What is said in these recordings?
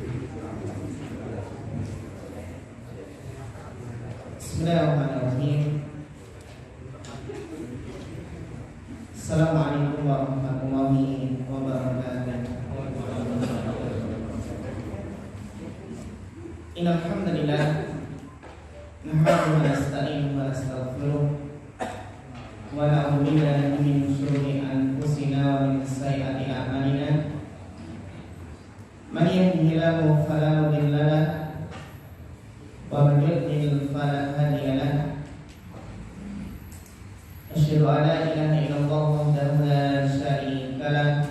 Bismillahirrahmanirrahim. Assalamualaikum warahmatullahi wabarakatuh. Innal hamdalillah nahmaduhu wa nasta'inuhu wa nastaghfiruh wa na'udzu billahi min shururi anfusina wa min sayyiati a'malina. Man yahdihillahu fala mudilla lahu wa man yudlil fala hadiya lahu. Asyhadu an la ilaha illallah wahdahu la syarika lahu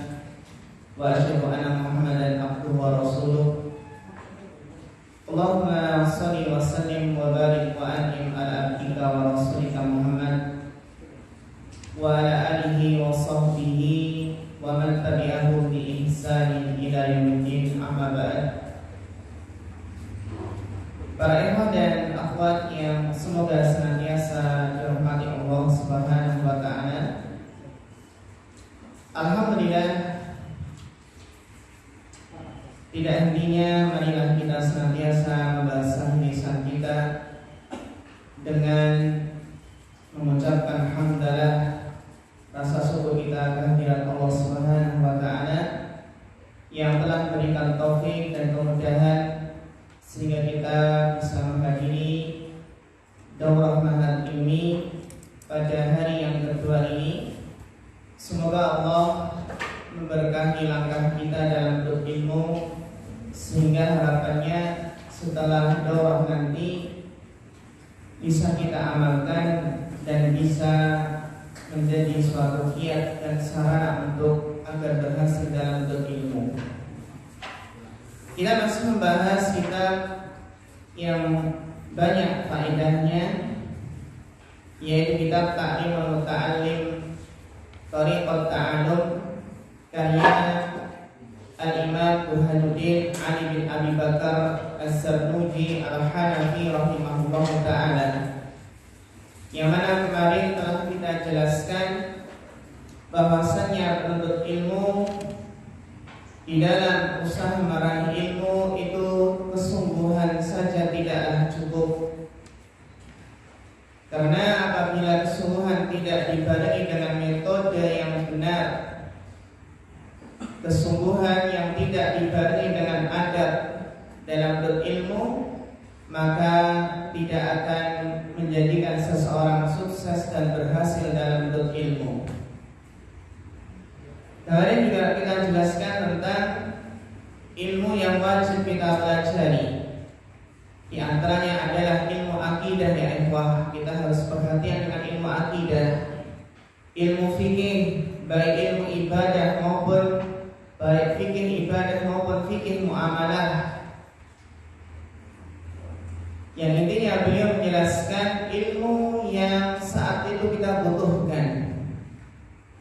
wa asyhadu anna Muhammadan abduhu wa rasuluh. Allahumma shalli wa sallim wa barik wa an'im ala abdika wa rasulika Muhammad wa ala alihi wa sahbihi wa man tabi'ahu bi ihsanin ila yaumiddin, amma ba'd. Para ikhwan dan akhwat yang semoga senantiasa dirahmati Allah Subhanahu wa taala. Alhamdulillah, tidak hentinya marilah kita senantiasa membasahi lisan kita dengan mengucapkan hamdalah, rasa syukur kita kehadirat Allah Subhanahu wa taala yang telah memberikan taufik dan kemudahan sehingga kita bisa menghadiri daurah mahad ilmi pada hari yang kedua ini. Semoga Allah memberkahi langkah kita dalam berilmu sehingga harapannya setelah daurah nanti bisa kita amalkan dan bisa menjadi suatu kiat dan sarana untuk agar berhasil dalam berilmu. Kita masih membahas kitab yang banyak faedahnya, yaitu kitab Ta'limul Muta'allim Thariqat Ta'allum karya Al-Imam Burhanuddin Ali bin Abi Bakar As-Sarnuji Al-Hanafi rahimahullahu ta'ala, yang mana kemarin telah kita jelaskan bahwasannya penuntut ilmu di dalam usaha meraih ilmu itu kesungguhan saja tidaklah cukup, karena apabila kesungguhan tidak dibarengi dengan metode yang benar, kesungguhan yang tidak dibarengi dengan adab dalam berilmu, maka tidak akan menjadikan seseorang sukses dan berhasil dalam berilmu. Kemarin juga kita jelaskan tentang ilmu yang wajib kita pelajari. Di antaranya adalah ilmu akidah ya ikhwah. Kita harus perhatian dengan ilmu akidah, ilmu fikih, baik ilmu ibadah maupun baik fikih ibadah maupun fikih muamalah. Yang intinya beliau menjelaskan ilmu yang saat itu kita butuhkan,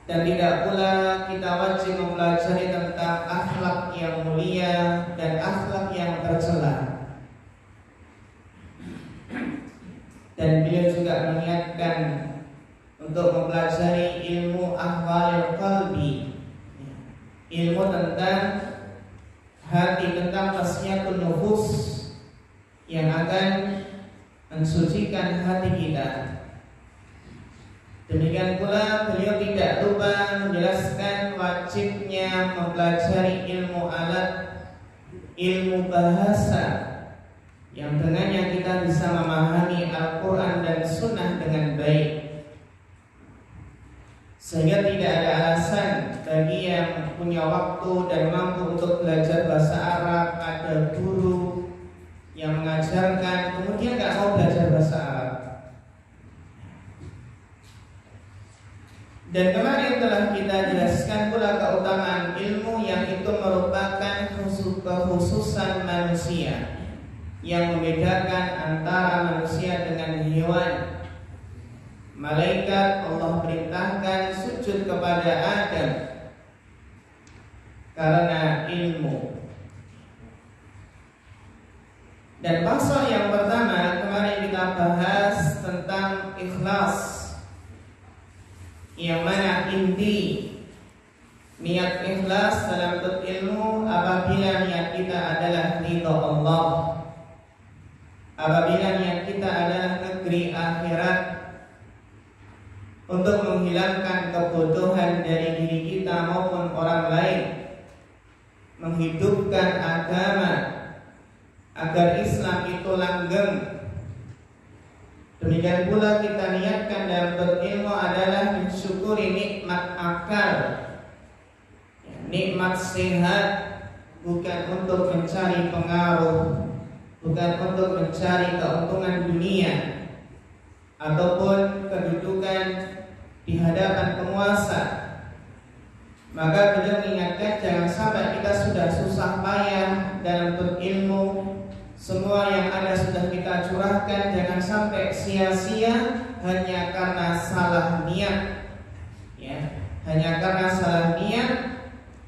dan tidak pula kita wajib mempelajari tentang akhlak yang mulia dan akhlak yang tercela. Dan beliau juga mengingatkan untuk mempelajari ilmu ahwalul qalbi, ilmu tentang hati, tentang tasfiyatun nufus yang akan mensucikan hati kita. Demikian pula beliau tidak lupa menjelaskan wajibnya mempelajari ilmu alat, ilmu bahasa, yang dengannya kita bisa memahami Al-Quran dan Sunnah dengan baik, sehingga tidak ada alasan bagi yang punya waktu dan mampu untuk belajar bahasa Arab, ada guru yang mengajarkan kemudian gak mau belajar bahasa Arab. Dan kemarin telah kita jelaskan pula keutamaan ilmu yang itu merupakan kekhususan manusia yang membedakan antara manusia dengan hewan. Malaikat Allah perintahkan sujud kepada Adam karena ilmu. Dan pasal yang pertama kemarin kita bahas tentang ikhlas, yang mana inti niat ikhlas dalam berilmu apabila niat kita adalah mendudukan agama, agar Islam itu langgeng. Demikian pula kita niatkan dalam berilmu adalah mensyukuri nikmat akal, nikmat sehat, bukan untuk mencari pengaruh, bukan untuk mencari keuntungan dunia ataupun kedudukan di hadapan penguasa. Maka beliau mengingatkan jangan sampai kita sudah susah payah dalam berilmu, semua yang ada sudah kita curahkan, jangan sampai sia-sia hanya karena salah niat, ya, hanya karena salah niat,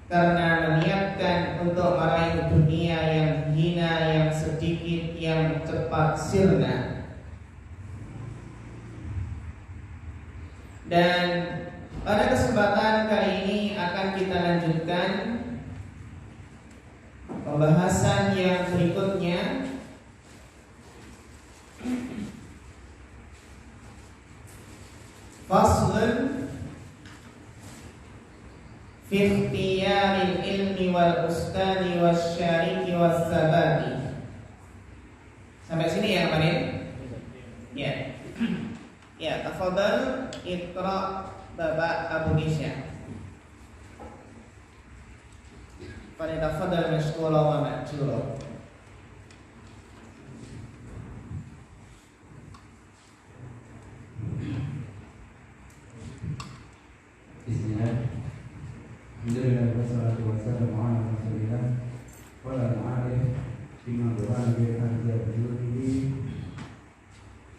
karena meniatkan untuk meraih dunia yang hina, yang sedikit, yang cepat sirna. Dan pada kesempatan kali ini akan kita lanjutkan pembahasan yang berikutnya, faslun fi ikhtiyaril ilmi wal ustadi wasyariki wassabati. Sampai sini ya kemarin? Ya. Ya, tafadhal iqra Bapak Abu Nisya. Falyatafadhal mashkura wa ma'jura. Bismillah. Alhamdulillah wassalatu wassalamu ala Rasulillah wa ala alihi bima du'a bi hadhihi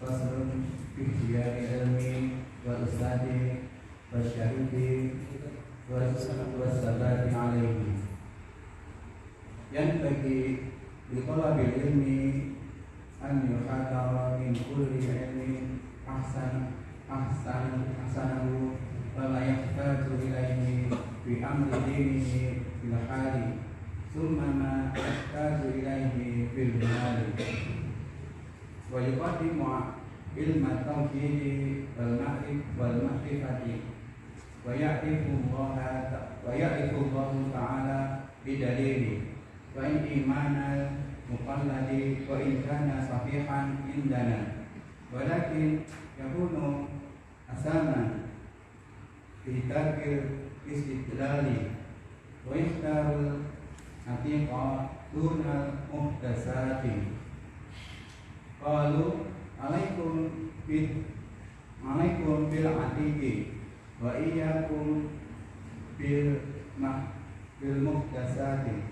faslun fi ikhtiyari ilmi wal ustadi wasyariki wassabati alaihi. Yang bagi bitolabil ilmi an yuhadara min kulli ilmin ahsanahu wa la yahtaju ilaihi fi amri dinihi fil hali thumma ma yahtaju ilaihi fil mali wa yuqaddimu ilma tauhidi wal ma'rifati wa ya'rifu Allah ta'ala bidalili wa in imana muqalladi wa in kana sahihan indana walakin yakunu asaman fi tarkil istidlali wa ikhtarul atiqa dunal muhdasati. Qalu alaikum bil atiqi wa iyyakum bil muhdasati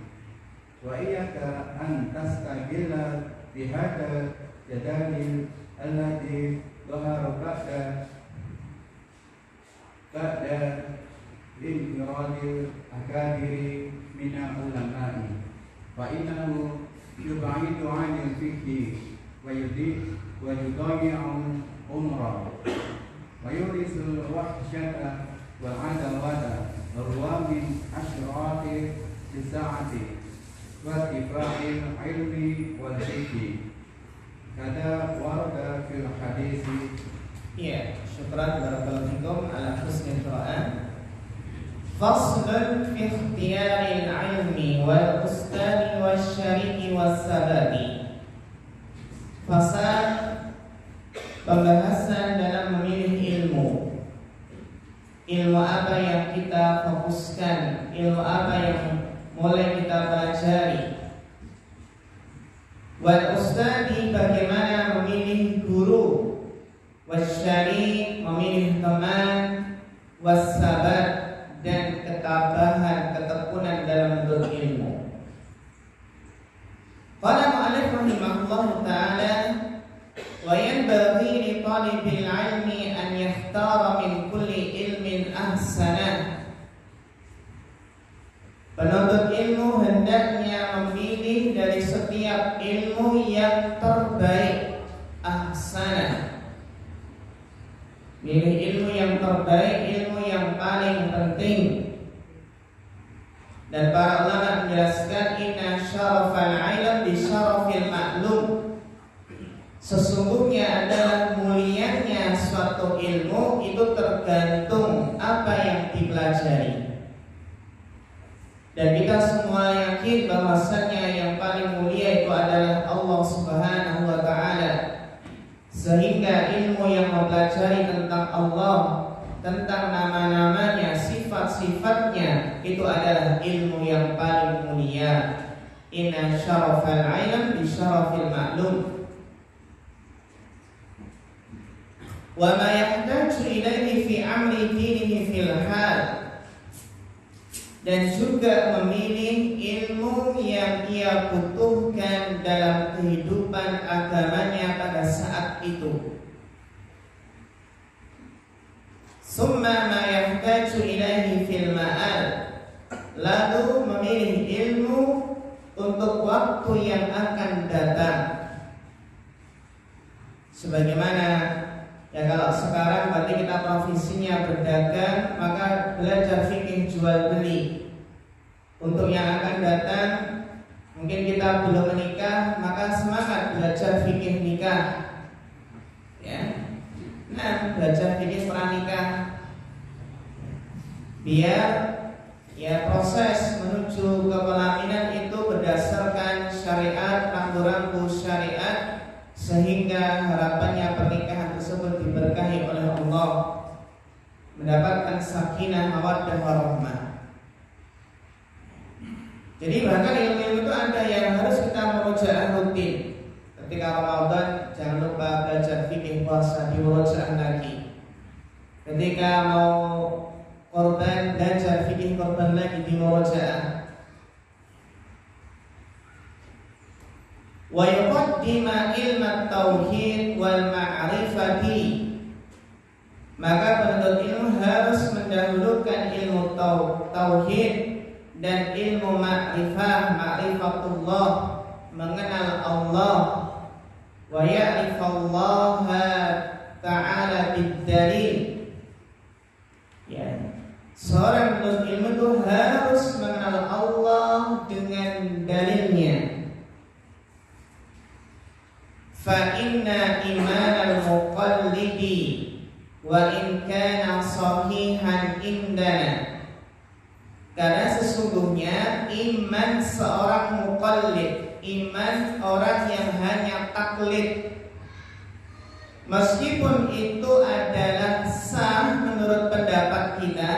wa iyyaka an tastagilla bihadal jadalil allati dhahara ba'da infiradil akabiri minal ulama'i fa innahu yub'idu 'anil fiqhi wa yudayi'ul umra wa yurisul wahsyata wal 'adawata wa huwa min asyrati sa'ati wa tifa'il ilmi wal fiqhi kada warada fil hadisi. Ya, syukran barakallahu fikum ala husnil qira'ah. Faslun fi ikhtiyaril ilmi wal ustadi wasyariki wassabati. Fasal pembahasan dalam memilih ilmu. Ilmu apa yang kita fokuskan, ilmu apa yang mulai kita pelajari. Wal ustadi bagaimana memilih guru, wasyari memilih teman, wassabat dan ketabahan, ketekunan dalam menuntut ilmu. Qala mu'allif rahimahullah ta'ala wa yanbaghi li talibil ilmi an yakhtara min kulli ilmin ahsanah. Penuntut ilmu hendaknya memilih dari setiap ilmu yang terbaik, ahsanah. Pilih ilmu yang terbaik, ilmu yang paling penting. Dan para ulama menjelaskan inna syarafal ilm bi syarafil ma'lum. Sesungguhnya adalah mulianya suatu ilmu itu tergantung apa yang dipelajari. Dan kita semua yakin bahwasannya yang paling mulia itu adalah Allah Subhanahu wa Ta'ala. Sehingga ilmu yang mempelajari tentang Allah, tentang nama-namanya, sifat-sifatnya, itu adalah ilmu yang paling mulia. Inna syarafal ilm bi syarafil ma'lum. Wa ma yahtaju ilaihi fi amri dinihi fil hal. Dan juga memilih ilmu yang ia butuhkan dalam kehidupan agamanya pada saat itu. Summa ma yahtaju ilaihi fil ma'al. Lalu memilih ilmu untuk waktu yang akan datang. Sebagaimana ya kalau sekarang berarti kita profesinya berdagang, maka belajar fikih jual beli. Untuk yang akan datang, mungkin kita belum menikah, maka semangat belajar fikih nikah. Ya. Nah, belajar fikih pranikah. Biar ya proses menuju ke pelaminan itu berdasarkan syariat, rambu-rambu syariat, sehingga harapannya pernikahan tersebut diberkahi oleh Allah, mendapatkan sakinah, mawaddah, warahmah. Jadi bahkan ilmu-ilmu itu ada yang harus kita murojaah rutin. Ketika Ramadan jangan lupa belajar fikih puasa, dimurojaah lagi. Ketika mau korban, belajar fikih korban lagi, dimurojaah. Wa yuqaddima ilma tauhid wal ma'rifati. Maka penuntut ilmu harus mendahulukan ilmu tauhid dan ilmu ma'rifatullah, mengenal Allah, wa ya'rifallaha ta'ala bid-dalil. Ya, seorang penuntut ilmu itu harus mengenal Allah dengan dalilnya. Fa inna imanal muqallidi wa in kana sahihan indana. Karena sesungguhnya iman seorang muqallid, iman orang yang hanya taklid, meskipun itu adalah sah menurut pendapat kita.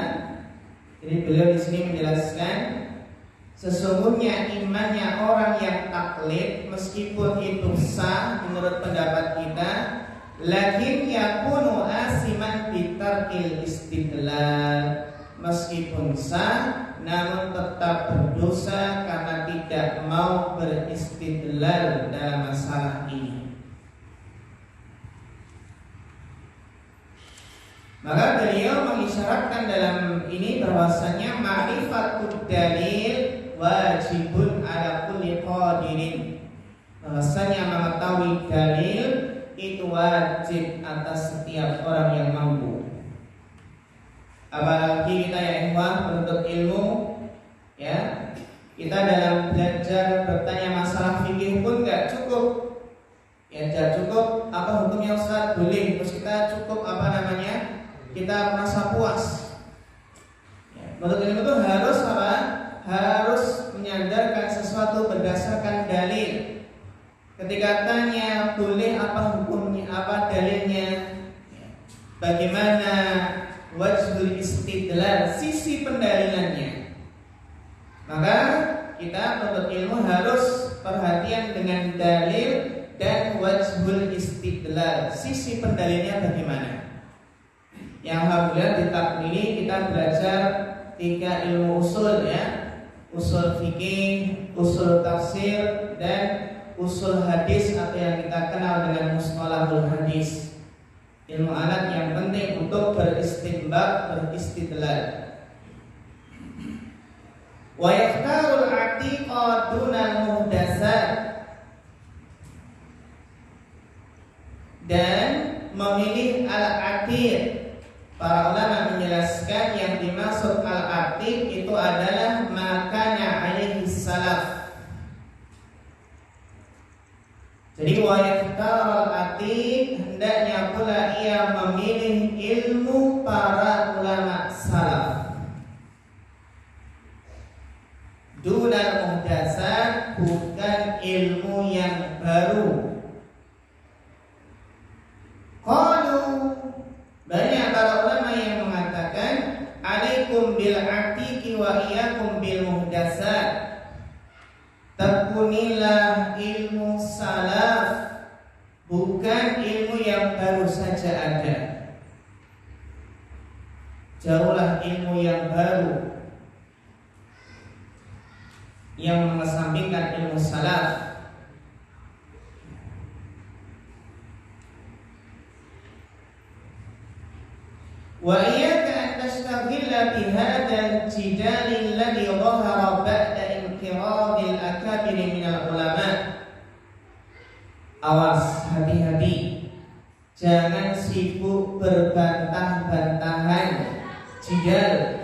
Jadi beliau di sini menjelaskan sesungguhnya imannya orang yang taklid, meskipun itu sah menurut pendapat kita, lakin yakunu asiman bitarkil istidlal. Meskipun sah, namun tetap berdosa karena tidak mau beristidlal dalam masalah ini. Maka beliau mengisyaratkan dalam ini bahwasanya ma'rifatud dalil wajibun ala kulli qadirin. Bahwasanya mengetahui dalil itu wajib atas setiap orang yang mampu. Apalagi kita ya ikhwan penuntut ilmu, ya kita dalam belajar bertanya masalah fikih pun nggak cukup. Ya tidak cukup apa hukumnya Ustaz, boleh. Terus kita cukup kita merasa puas. Ya, penuntut ilmu itu harus apa? Harus menyandarkan sesuatu berdasarkan dalil. Ketika tanya boleh apa hukumnya, apa dalilnya, bagaimana wajhul istidlal, sisi pendalilannya, maka kita penuntut ilmu harus perhatian dengan dalil dan wajhul istidlal, sisi pendalilnya bagaimana. Yang alhamdulillah di takmili kita belajar 3 ilmu usul, ya, usul fikih, usul tafsir, dan usul hadis atau yang kita kenal dengan mustalahul hadis. Ilmu alat yang penting untuk beristinbat, beristidlal. Wa yakhtarul atiqa dunal muhdasat. Dan memilih al-atiq. Para ulama menjelaskan yang dimaksud al-atiq itu adalah makana alaihi salaf. Jadi wayahtarul atiq, hendaknya pula ia memilih ilmu para ulama salaf. tekunilah ilmu salaf, bukan ilmu yang baru saja ada. Jauhlah ilmu yang baru yang mengesampingkan ilmu salaf. Wa iyyaka an tastaghilla bi hadzal jidal alladhi dhahara ba'da inqirad al-akabir min al-ulama. Awas, hati-hati, jangan sibuk berbantah-bantahan jidal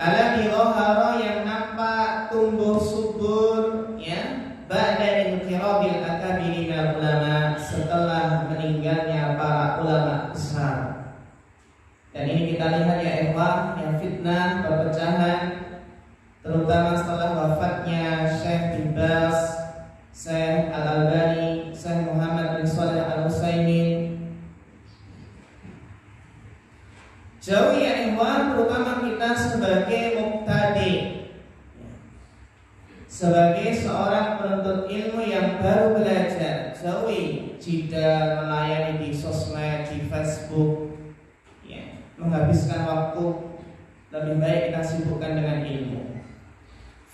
alladhi dhahara yang nampak tumbuh subur, ya, ba'da inqirad al-akabir min al-ulama, setelah meninggalnya para ulama besar. Dan ini kita lihat ya ikhwah, yang fitnah, perpecahan, terutama setelah wafatnya Syekh bin Baz, Syekh Al-Albani, Syekh Muhammad bin Shalih Al-Utsaimin. Jauh ya ikhwah, terutama kita sebagai mubtadi, sebagai seorang penuntut ilmu yang baru belajar, jauhi jidal melayani di sosmed, di Facebook, ya, menghabiskan waktu. Lebih baik kita sibukkan dengan ilmu.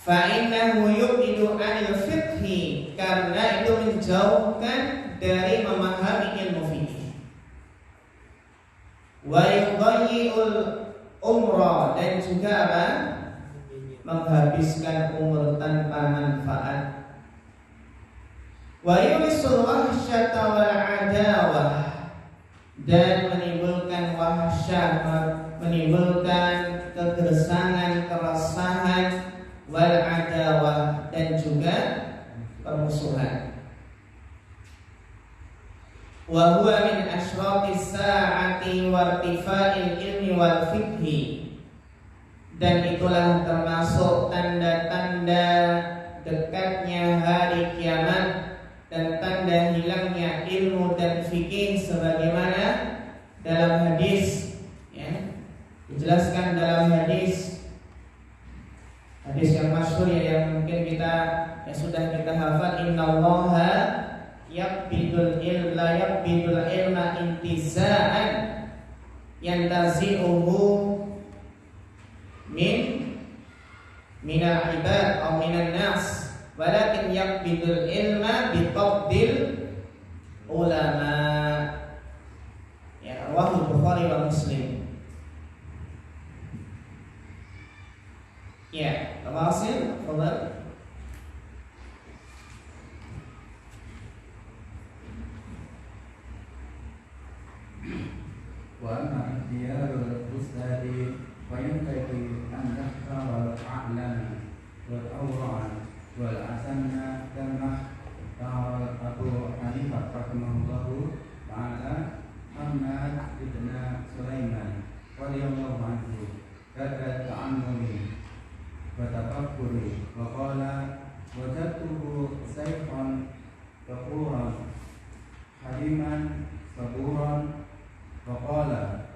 Fa'innahu yub'idu 'anil fiqhi, karena itu menjauhkan dari memahami ilmu fikih. Wa yudayyi'ul umra, dan juga apa? Menghabiskan umur tanpa manfaat. Wa yulisul wahsyata wal adawah, dan menimbulkan wahsyah, menimbulkan kegersangan, keresahan, wal adawah, dan juga permusuhan. Wa huwa min asyratis sa'ati wa irtifa'il ilmi wal fiqhi, dan itulah termasuk tanda-tanda dekatnya hari kiamat dan tanda hilangnya ilmu dan fikih, sebagaimana dalam hadis, ya, dijelaskan dalam hadis yang masyhur, ya, yang mungkin kita sudah kita hafal, innallaha yaqbidul ilma intiza'an yantazi'uhu minal ibad atau minan nas, walakin yaqbidul ilma biqabdil ulama. Ya, rawahu Bukhari wa Muslim. Ya, tafsir fadhal. Wa amma ikhtiyarul ustadi fa yanbaghi an yahtara al-a'lama wal awra'a wal asanna kama qala Abu Hanifah rahimahullahu ta'ala Muhammad ibn Sulaiman radhiyallahu anhu kata ta'ammuli wa tafakkuri wa qala wajadtuhu sayfan ghafuran haliman saburan wa qala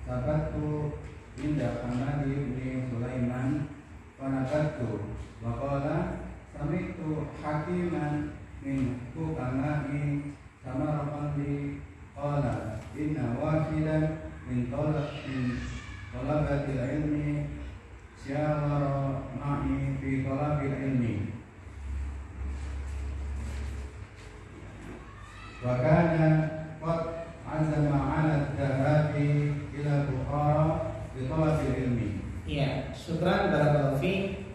sabattu inda Muhammad ibn Sulaiman wa nabattu wa qala sami'tu hakiman min hukama'i Samarqandi qala inna wahidan min talabatil ilmi syawara ma'i fi talabil ilmi wa kana qad azama 'ala dhahabi ila Bukhara bi talabil ilmi. Ya, syukran barakallahu fiik.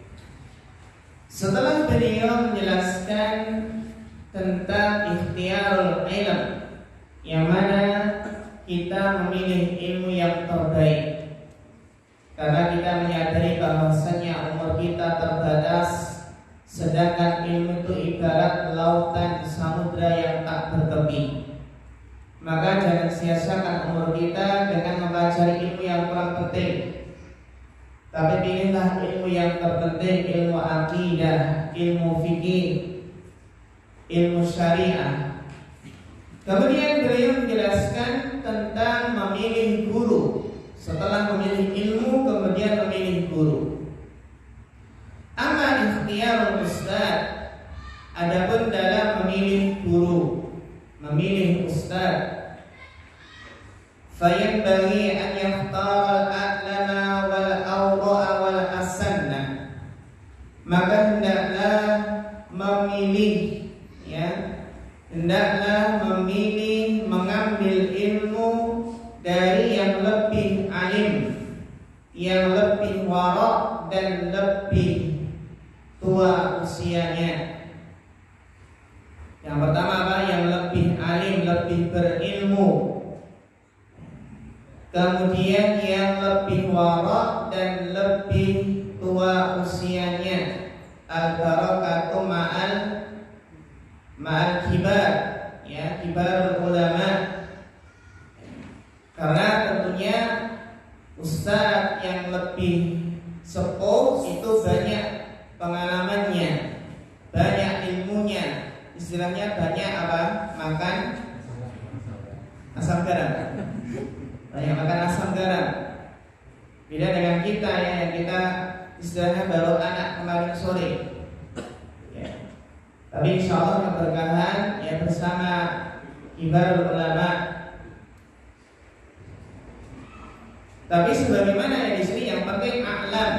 Setelah beliau menjelaskan tentang ikhtiyarul ilm, yang mana kita memilih ilmu yang terbaik, karena kita menyadari bahwasanya umur kita terbatas, sedangkan ilmu itu ibarat lautan samudra yang tak bertepi. Maka jangan sia-siakan umur kita dengan mempelajari ilmu yang kurang penting. Tapi pilihlah ilmu yang terpenting, ilmu akidah, ilmu fikih, ilmu syariah. Kemudian beliau menjelaskan tentang memilih guru. Setelah memilih ilmu, kemudian memilih guru. Amma ikhtiyar ikhtiyarul ustaz, adapun dalam memilih guru, memilih ustaz, fayanbaghi an yakhtara al-a'lama wal awda'a wal asanna, maka hendaklah memilih, ya, hendaklah memilih mengambil ilmu dari yang lebih alim, yang lebih wara' dan lebih tua usianya. Yang pertama apa? Yang lebih alim, lebih berilmu. Kemudian yang lebih wara' dan lebih tua usianya. Al-barakatu ma'al kibar, ya, kibar ulama. Karena tentunya ustaz yang lebih sepuh itu banyak pengalamannya, banyak ilmunya. Istilahnya banyak apa? Makan asam garam. Banyak makan asam garam. Beda dengan kita, ya, yang kita istilahnya baru anak kemarin sore, ya. Tapi insya Allah keberkahan, ya, bersama kibar ulama. Tapi sebagaimana yang di sini yang penting a'lam,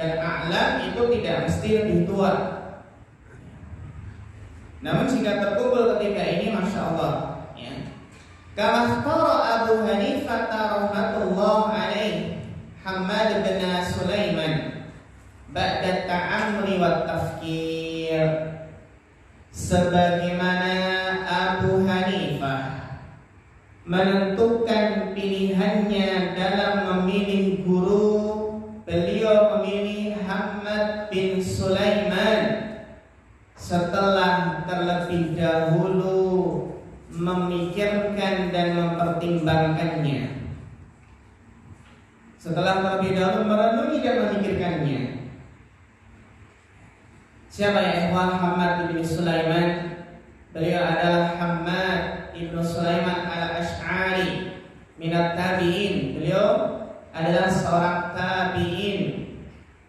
dan a'lam itu tidak mesti lebih tua. Namun jika terkumpul ketika ini, masya Allah, ya. Kama ikhtara Abu Hanifah rahmatullah alaih Hammad bin Sulaiman ba'da ta'amri wa tafkir, sebagaimana Abu Hanifah menentukan pilihannya dalam memilih guru, beliau memilih Hammad bin Sulaiman setelah terlebih dahulu memikirkan dan mempertimbangkannya. Setelah terlebih dahulu merenungi dan memikirkannya. Siapa ya ikhwan Hammad bin Sulaiman? Beliau adalah Hammad bin Sulaiman al-Ash'ari minat tabi'in. Beliau adalah seorang tabi'in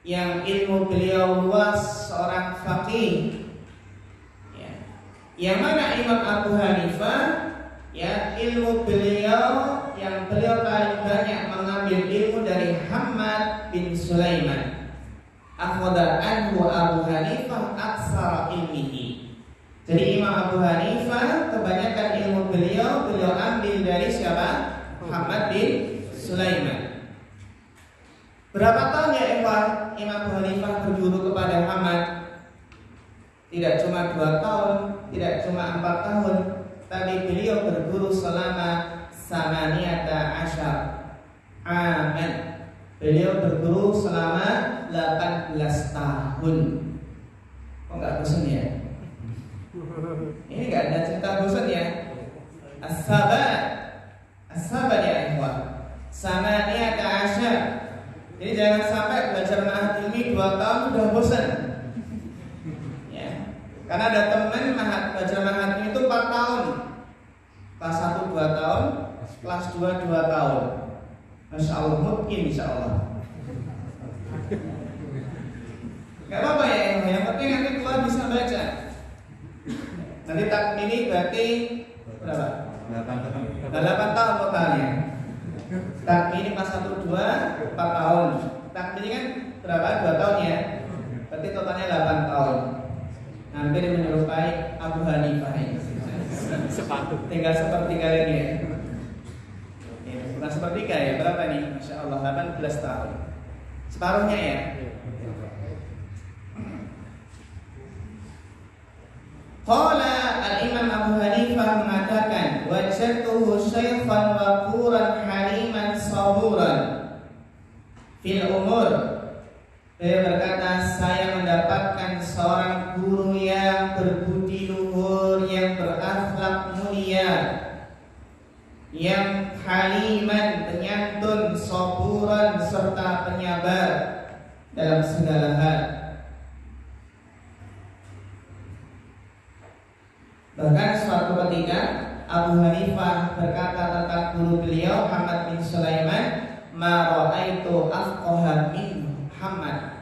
yang ilmu beliau luas, seorang faqih. Yang mana Imam Abu Hanifah, ya, ilmu beliau yang beliau paling banyak mengambil ilmu dari Hammad bin Sulaiman. Akhadha anhu Abu Hanifah aksara ilmihi. Jadi Imam Abu Hanifah kebanyakan ilmu beliau ambil dari siapa? Hammad bin Sulaiman. Berapa tahun ya Imam Abu Hanifah berguru kepada Hammad? Tidak cuma 2 tahun, tidak cuma 4 tahun, tapi beliau berguru selama 18 aman. Beliau berguru selama 18 tahun. Kok nggak bosan ya? Ini nggak ada cerita bosan ya? As-sabat ya ikhwan. 18. Jadi jangan sampai belajar ma'had ilmi 2 tahun sudah bosan. Karena ada teman belajar ma'had ilmi itu 4 tahun. Kelas 1 2 tahun, kelas 2 2 tahun. Masya Allah, mungkin insya Allah. Gak apa-apa ya, yang penting nanti keluar bisa baca. Nanti takmini berarti berapa? 8 tahun totalnya. Takmini kelas 1 2 4 tahun. Takmini kan berapa? 2 tahun ya. Berarti totalnya 8 tahun. Hampir menyerupai Abu Hanifah ini. Tinggal sepertiga lagi ya. Bukan sepertiga ya, berapa nih? Masya Allah, 18 tahun. Separuhnya ya. Qala al-Imam Abu Hanifah mengatakan, wajadtuhu syaikhan waquran haliman saburan fil umur. Beliau berkata, saya mendapatkan seorang guru yang berbudi luhur, yang berakhlak mulia, yang haliman, penyantun, saburan, serta penyabar dalam segala hal. Bahkan suatu ketika Abu Hanifah berkata tentang guru beliau Hammad bin Sulaiman, ma ra'aitu afqaha min Hammad.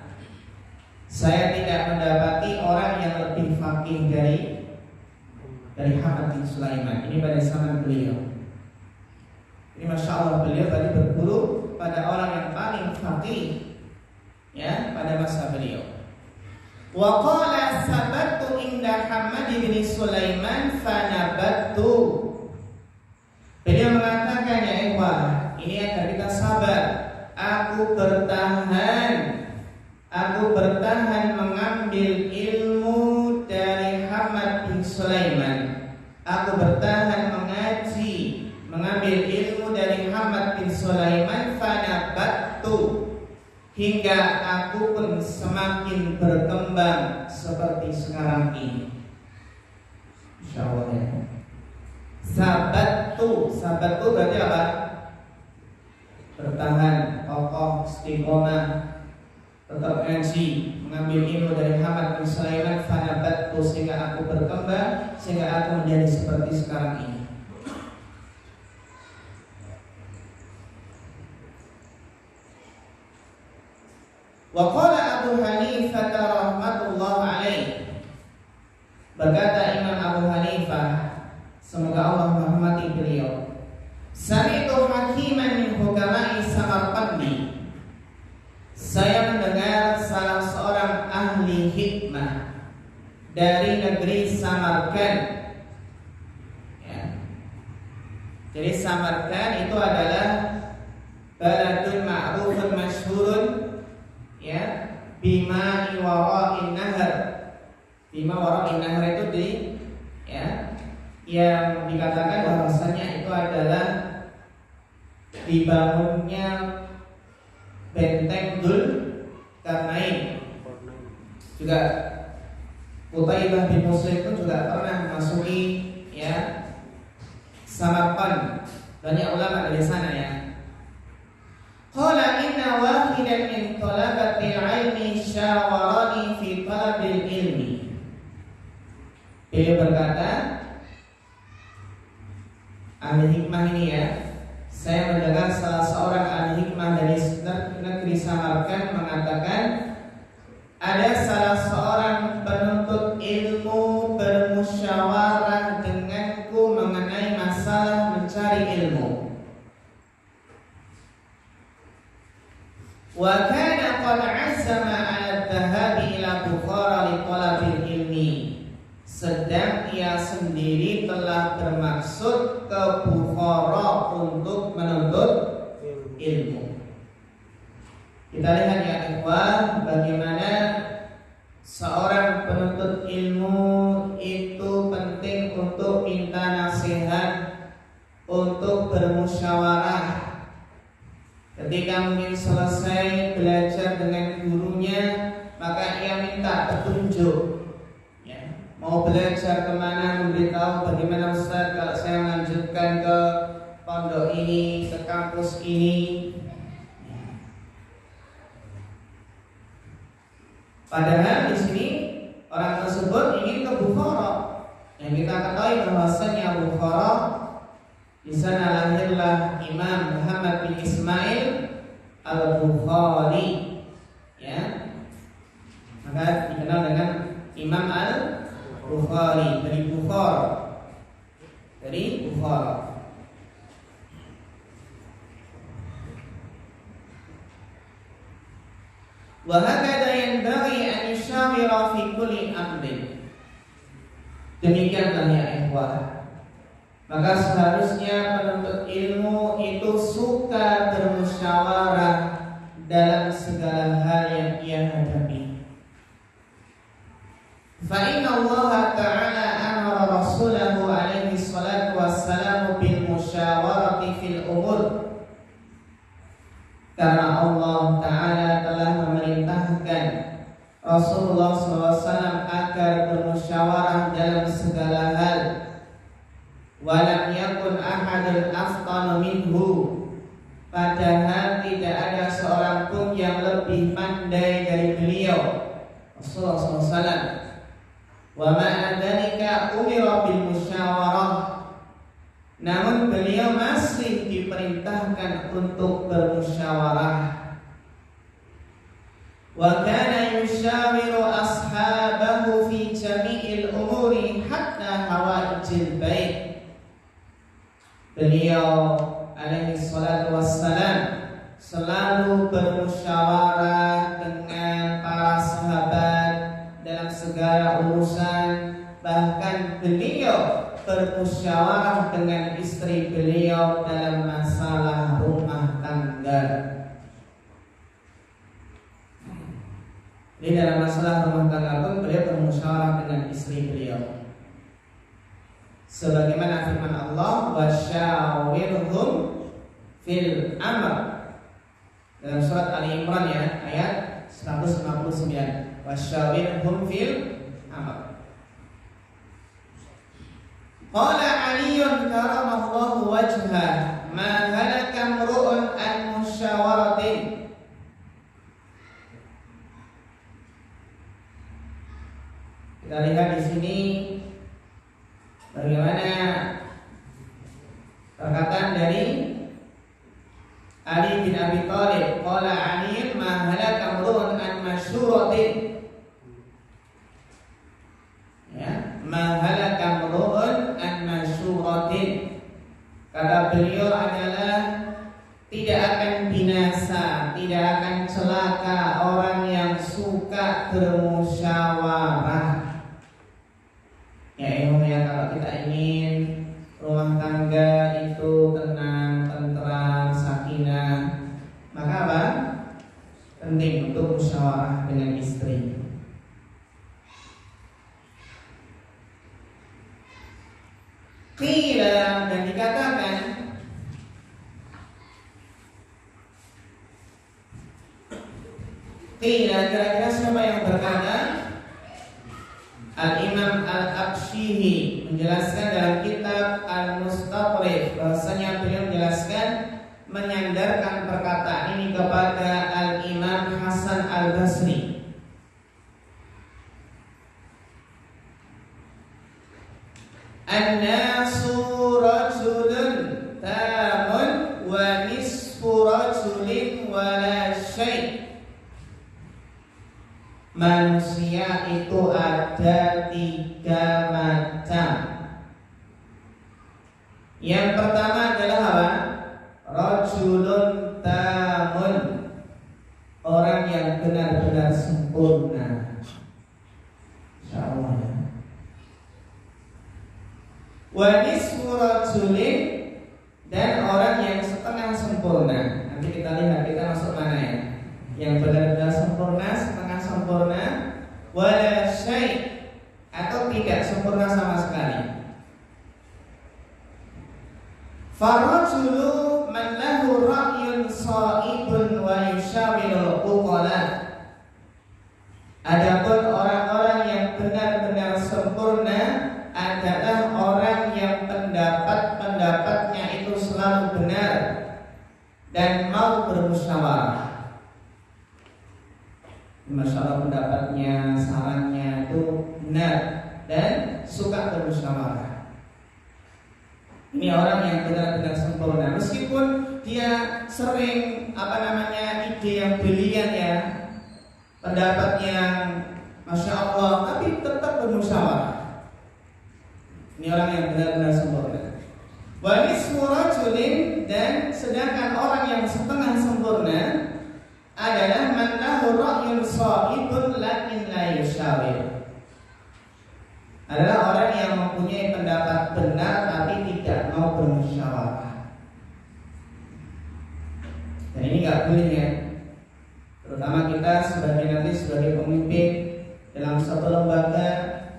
saya tidak mendapati orang yang lebih faqih dari Hammad bin Sulaiman. Ini pada zaman beliau. Ini Masya Allah, beliau tadi berburu pada orang yang paling faqih, ya, pada masa beliau. Wa qala sabattu inda Hammad bin Sulaiman fanabattu. Beliau mengatakan, ya ikhwah, ini agar kita sabar. Aku bertahan mengambil ilmu dari Hammad bin Sulaiman. Aku bertahan mengambil ilmu dari Hammad bin Sulaiman, fanabattu, hingga aku pun semakin berkembang seperti sekarang ini. Insyaallah ya. Sabattu berarti apa? Bertahan, kokoh, istiqomah, tetap ngaji, mengambil ilmu dari Hammad bin Sulaiman, fanabattu, sehingga aku berkembang, sehingga aku menjadi seperti sekarang ini. Wa qala Abu Hanifah rahmatullah alaih. Berkata Imam Abu Hanifah, semoga Allah merahmati beliau, sami'tu hakiman min hukama'i Samarqandi. Saya mendengar salah seorang ahli hikmah dari negeri Samarkand. Ya. Jadi Samarkand itu adalah baladun ma'rufun masyhurun, ya, bima wara'in nahar. Bima wara'in nahar itu yang dikatakan bahwasanya itu adalah dibangunnya benteng Dzulkarnain. Juga Qutaibah bin Muslim pun juga pernah memasuki, ya, Samarkand. Banyak ulama dari sana, ya. Qala inna wahidan min talabatil ilmi syawarani fi talabil ilmi. Beliau berkata, ahli hikmah ini, ya, saya mendengar salah seorang ahli hikmah dari negeri Samarkand mengatakan, ada salah seorang penuntut ilmu bermusyawarah denganku mengenai masalah mencari ilmu. Wa kana qad 'azama 'ala dhahabi ila Bukhara li talabil ilmi. Sedang ia sendiri telah bermaksud ke Bukhara untuk menuntut ilmu. Kita lihat, ya ikhwah, bagaimana seorang penuntut ilmu itu penting untuk minta nasihat, untuk bermusyawarah. Ketika mungkin selesai belajar dengan gurunya, maka ia minta petunjuk, ya. Mau belajar kemana, memberitahu bagaimana Ustaz kalau saya melanjutkan ke pondok ini, ke kampus ini. Padahal di sini orang tersebut ingin ke Bukhara. Yang kita ketahui bahwasanya Bukhara, di sana lahirlah Imam Muhammad bin Ismail Al-Bukhari, ya. Maka dikenal dengan Imam Al-Bukhari dari Bukhara. Wa hakadha yanbaghi an yushawira fi kulli amrin. Demikianlah, ya ikhwah, maka seharusnya penuntut ilmu itu suka bermusyawarah dalam segala hal yang ia hadapi. Fa inna Allah Ta'ala amara Rasulahu alaihi salatu wassalamu bil musyawarati fil umur. Karena Allah Ta'ala telah memerintahkan Rasulullah SAW agar bermusyawarah dalam segala hal. Walam yakun ahadul afqanu minhu. Padahal tidak ada seorang pun yang lebih pandai dari beliau, Rasulullah SAW. Wa ma'a dzalika umira bil musyawarah. Namun beliau masih diperintahkan untuk bermusyawarah. Wa kana yushawiru beliau alaihi salatu wassalam selalu bermusyawarah dengan para sahabat dalam segala urusan. Bahkan beliau bermusyawarah dengan istri beliau dalam masalah rumah tangga. Di dalam masalah rumah tangga pun beliau bermusyawarah dengan istri beliau. Sebagaimana firman Allah, wasyawirhum fil amr, dalam surat Ali Imran ya, ayat 159. Wasyawirhum fil amr. Qala Aliyun karamallahu wajhah, ma halaka mru'un an musyawaratin. Kita lihat di sini bagaimana perkataan dari Ali bin Abi Thalib. Qala Ali ma halaka mru'un an masyuratin. Ya, ma halaka mru'un an masyuratin. Kata beliau adalah tidak akan binasa, tidak akan celaka orang yang suka bermusyawarah. Ya kalau kita ingin rumah tangga itu tenang, tentram, sakinah, maka apa? Penting untuk musyawarah dengan istri. Qila, dan dikatakan Qila, kira-kira siapa yang berkata? Al-Imam Al-Aqshihi menjelaskan dalam kitab Al-Mustaqrif, bahwasanya beliau menjelaskan menyandarkan perkataan ini kepada Al-Imam Hasan Al-Basri. An-nasu rajulun tamun wa nisfu rajulin wala syai'. Manusia itu ada 3 macam. Yang pertama adalah apa? Rajulun tamun, orang yang benar-benar sempurna. Insyaallah ya. Wa nisfu rajulin, dan orang yang setengah sempurna. Nanti kita lihat kita masuk mana ya? Yang benar-benar sempurna, setengah sempurna, wala syai', atau tidak sempurna sama sekali. Farajulu man lahu ra'yun sha'ibun wa yushawirul uqala. Adapun orang-orang yang benar-benar sempurna adalah orang yang pendapat-pendapatnya itu selalu benar dan mau bermusyawarah. Masalah pendapatnya, sarannya itu benar dan suka bermusyawarah. Ini orang yang benar-benar sempurna. Meskipun dia sering ide yang brilian ya, pendapat yang masya Allah, tapi tetap bermusyawarah. Ini orang yang benar-benar sempurna. Wa nisfu rajulin, dan sedangkan orang yang setengah sempurna adalah man lahu ra'yun sha'ibun lakin la yushawir. Adalah orang yang mempunyai pendapat benar tapi tidak mau bermusyawarah. Dan ini enggak boleh ya. Terutama kita sebagai pemimpin dalam satu lembaga,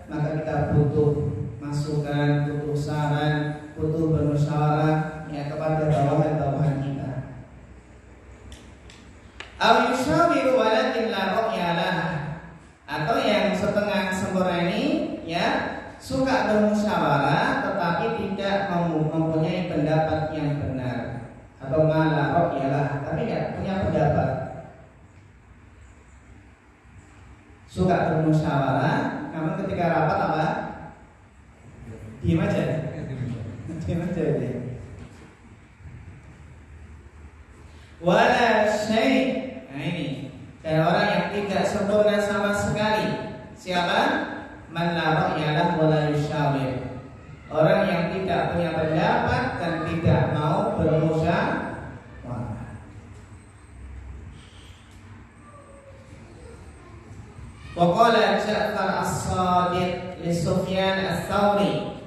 maka kita butuh masukan, butuh saran, butuh bermusyawarah ya kepada bawahan-bawahan kita. Aw yushawiru walakin la ra'yalah, atau yang setengah sempurna ini ya suka bermusyawarah tetapi tidak mempunyai pendapat yang benar, atau malah ra'yalah, tapi tidak punya pendapat. Suka bermusyawarah, namun ketika rapat apa? Diam aja. Diam aja deh. Wala syai'. Nah ini, dan orang yang tidak sempurna sama sekali. Siapa? Man la ra'yalah wa la yushawir. Orang yang tidak punya pendapat dan tidak mau bermusyawarah. Wa qala Ja'far as-Sadiq li Sufyan ats-Tsauri,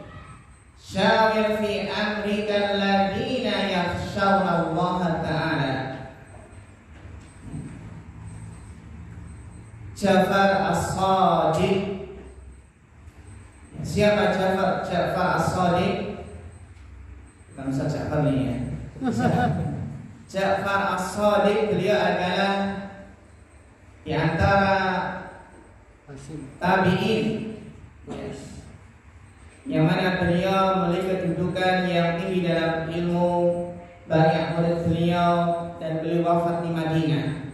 syawir fi amrika alladziina yakhshawna Allah Ta'ala. Ja'far as-Sadiq. Siapa Ja'far? Ja'far as-Sadiq. Bukan Ustaz Ja'far ini ya. Ja'far as-Sadiq, beliau adalah di antara tabi'in, yang mana beliau memiliki kedudukan yang tinggi dalam ilmu, banyak murid beliau, dan beliau wafat di Madinah.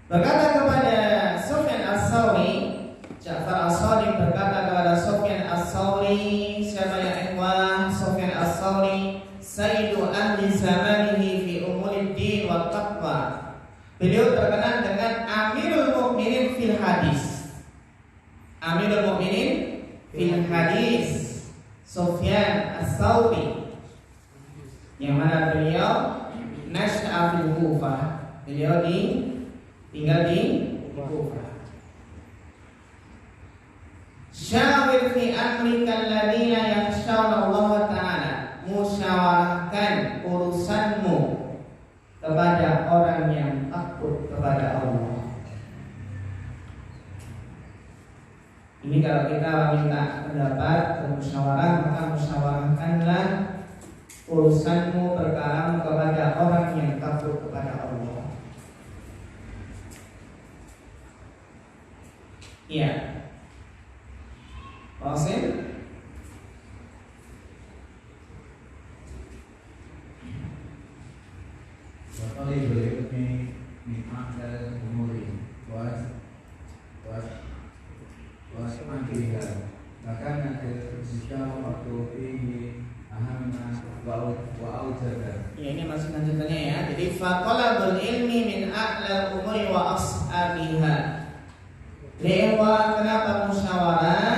Berkata kepada Sufyan as-Tsauri, Ja'far as-Sadiq berkata kepada Sufyan as-Tsauri, siapa ya ikhwah? Sufyan as-Tsauri sayyidu ahli zamanihi fi umurid din wa taqwa. Beliau terkenal dengan Amirul Mukminin fil hadis. Amirul Mukminin fil hadis, Sufyan as-Tsauri, yang mana beliau nasya'a fil Kufah. Beliau tinggal di Kufah. Syawir fi amrika alladziina yakhshawna Allah Ta'ala. Musyawarahkan urusanmu kepada orang yang takut kepada Allah. Ini kalau kita minta pendapat bermusyawarah, maka musyawarahkanlah urusanmu, perkaramu kepada orang yang takut kepada Allah. Iya. Qasim. وطالب العلم من أعلى الأمور وأسمعها فكانت المشاورة فيه أهم وأوجب. Ya, ini masih lanjutannya ya. Jadi faqalabul ilmi min a'la umuri wa ashabiha. Dewa, kenapa musyawarah?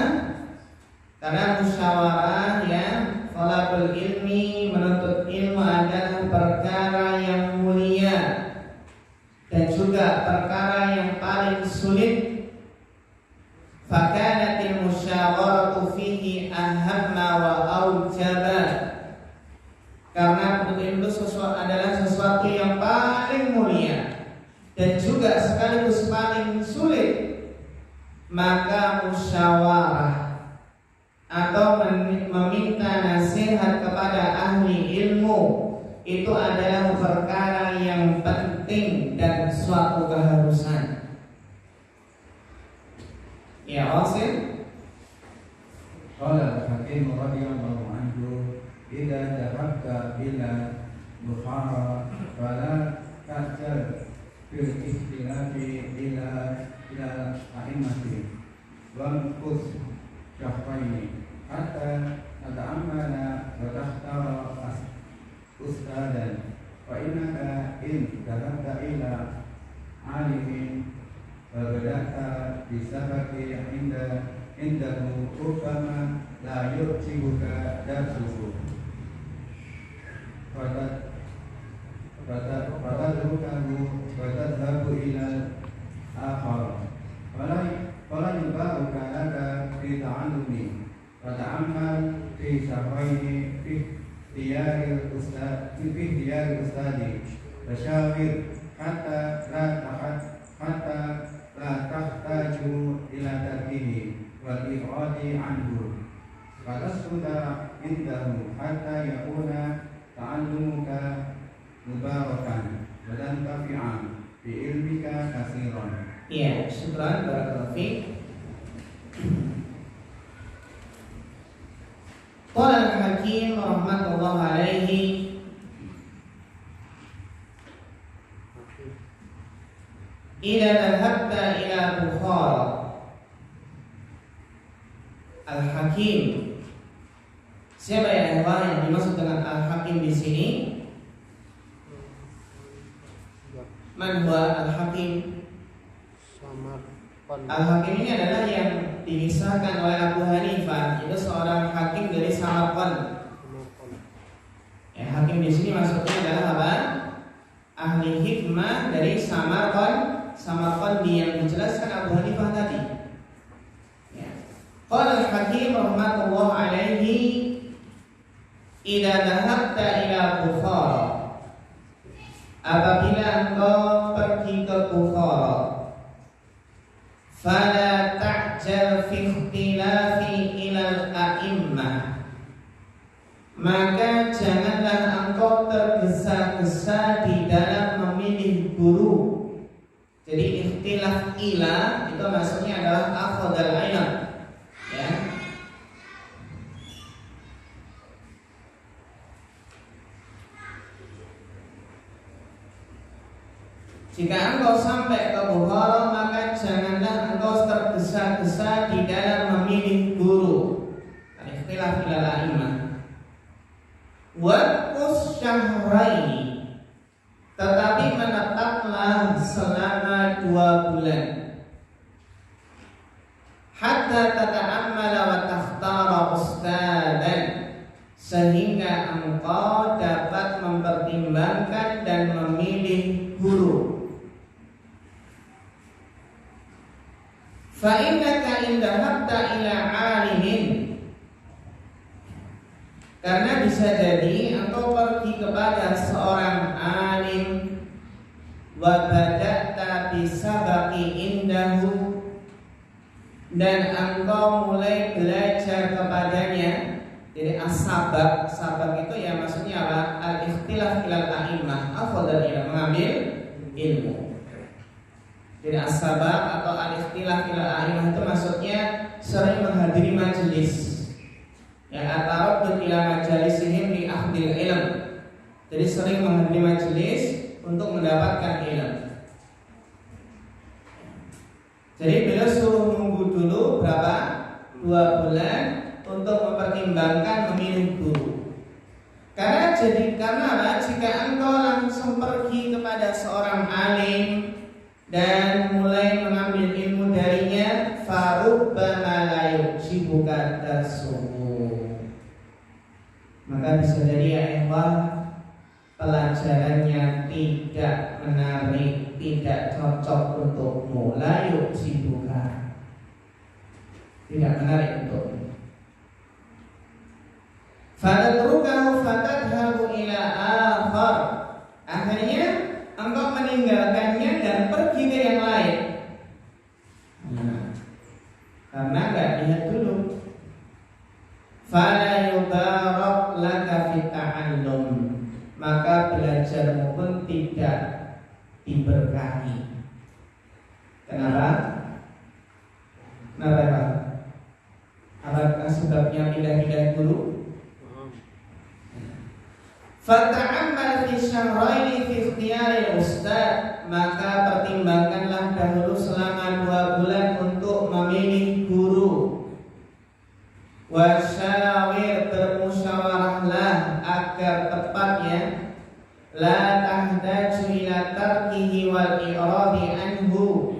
Karena musyawarah ya, talabul ilmi, menuntut ilmu adalah perkara yang mulia dan juga perkara yang paling sulit. Fakanatil musyawaratu fihi ahamma wa aujaba. Karena menuntut ilmu adalah sesuatu yang paling mulia dan juga sekaligus paling sulit, maka musyawarah atau meminta nasihat kepada ahli ilmu itu adalah perkara yang penting dan suatu keharusan. Ya, Qasim. Qala al-Hakim radhiyallahu anhu, idza dhahabta ila Bukhara fala tajal fil ikhtilafi ila a'immati wal qus syahraini hatta tata'ammala wa takhtara ustadan fa innaka in dhahabta ila alimin wa bada'ta bisabaqi indahu rubbama la yu'jibuka darsuhu fatadrukahu wa tadhabu ila akhar wala yubaruka laka fi ta'allumi wa ta'ammal fi syarraini fi ikhtiyaril ustadi fashawir hatta la tahtaju ila tarkihi wal ifradi anhu fatasquta indahu hatta yakuna ta'allumuka mubarakan wa tantafi'an bi ilmika katsiran. Iya, syukran, barakallahu fiik. Qala al-Hakim rahmatullah alaihi, idza dhahabta ila Bukhara. Al-Hakim, siapa ya yang dimaksud dengan Al-Hakim di sini? Man huwa Al-Hakim? Al-Hakim ini adalah yang dimisahkan oleh Abu Hanifah, itu seorang hakim dari Samarqand. Ya, hakim di sini maksudnya adalah apa? Ahli hikmah dari Samarqand, yang dijelaskan Abu Hanifah tadi. Ya. Qala al-Hakim rahmatullah alaihi, idza dhahabta ila Bukhara, apabila engkau pergi ke Bukhara, fala ta'jal fi ikhtilafi ilal a'immah, maka janganlah engkau tergesa-gesa di dalam memilih guru. Jadi ikhtilaf ila itu maksudnya adalah akhadal ilm, ya. Jika engkau sampai ke Bukhara, maka janganlah engkau tergesa-gesa di dalam memilih guru. Ikhtilaf ilal a'immah. Waqus syahraini, tetapi menetaplah selama 2 bulan. Hatta tata'ammala wa takhtara ustadan, sehingga engkau dapat mempertimbangkan dan memilih guru. Fa innaka in dhahabta ila 'alimin, karena bisa jadi engkau pergi kepada seorang alim, wa bada'ta bisabaqi indahu, dan engkau mulai belajar kepadanya. Jadi as-sabaq, sabaq itu ya maksudnya apa? Al-ikhtilaf ilal a'immah, afdal ilmu, mengambil ilmu. Jadi as-sabaq atau al-ikhtilaf ilal a'immah itu maksudnya sering menghadiri majelis. Ya, atau ila majalisihim li akhdil ilm. Jadi sering menghadiri majelis untuk mendapatkan ilmu. Jadi beliau suruh nunggu dulu berapa? 2 bulan untuk mempertimbangkan memilih guru. Karena jika engkau langsung pergi kepada seorang alim dan mulai mengambil ilmu darinya, farubbama la yujibuka darsuhu, maka bisa jadi ya ikhwan, pelajarannya tidak menarik, tidak cocok untukmu. La yujibuka, tidak menarik untukmu. Fatadrukahu fatadhabu ila akhar, akhirnya engkau meninggalkannya dan pergi ke yang lain. Karena enggak lihat dulu. Fala yubarak laka fit ta'allum, maka belajarmu pun tidak diberkahi. Kenapa? Kenapa? Apakah sebabnya pindah-pindah guru? Fata'ammal fi syahraini fi ikhtiyari ustad, maka pertimbangkanlah dahulu selama 2 bulan untuk memilih guru. Wasyawir, bermusyawarahlah agar tepatnya, la tahdaju ila tarkihi wal i'radi anhu.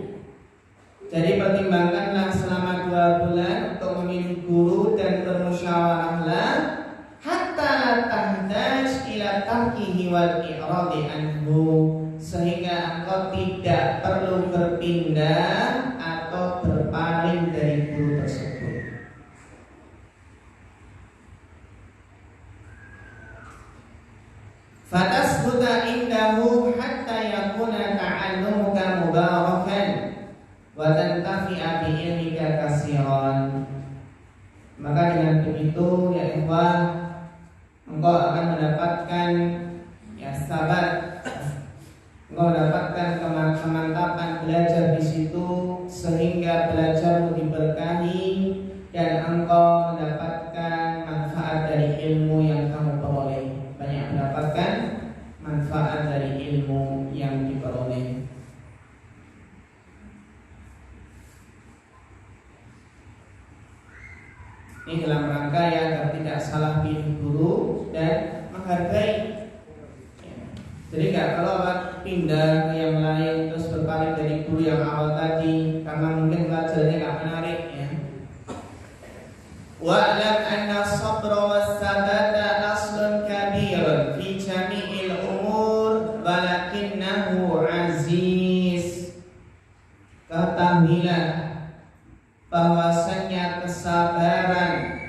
Jadi pertimbangkanlah selama 2 bulan untuk memilih guru dan bermusyawarahlah hatta la tahdaj ila tarkihi wal i'radi anhu, sehingga engkau tidak perlu berpindah atau berpaling dari guru tersebut. Fatasbuta indahu hatta yakuna ta'allumuka mubarakan wa tantafi'a bi ilmika katsiran. Maka dengan begitu ya ikhwan, engkau akan mendapatkan ya sabat, engkau mendapatkan kemantapan belajar di situ sehingga belajarmu diberkahi dan engkau mendapatkan manfaat dari ilmu yang kamu peroleh. Banyak mendapatkan manfaat dari ilmu yang diperoleh. Ini dalam rangka ya agar tidak salah pilih guru dan menghargai. Jadi kalau pindah ke yang lain terus berpaling dari guru yang awal tadi, tadi karena mungkin pelajarannya nggak menarik ya. Wa'lam anna sabra was-sabata aslun kabirun fi jami'il umur walakinnahu aziz. Ketahuilah bahwasanya kesabaran,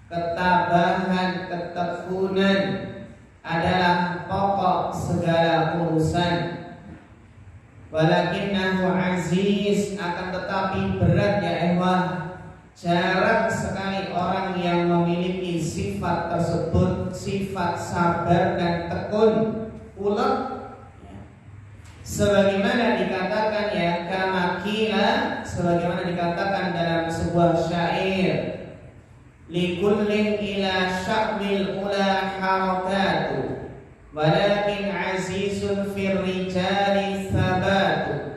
ketabahan, ketekunan adalah pokok segala urusan. Walakinnahu aziz, akan tetapi berat ya ikhwah. Jarang sekali orang yang memiliki sifat tersebut, sifat sabar dan tekun, ulet. Sebagaimana dikatakan ya, kamakila, sebagaimana dikatakan dalam sebuah syair, likullin ila sya'bil ula harakatu, walakin azizun fir rijali sabatu.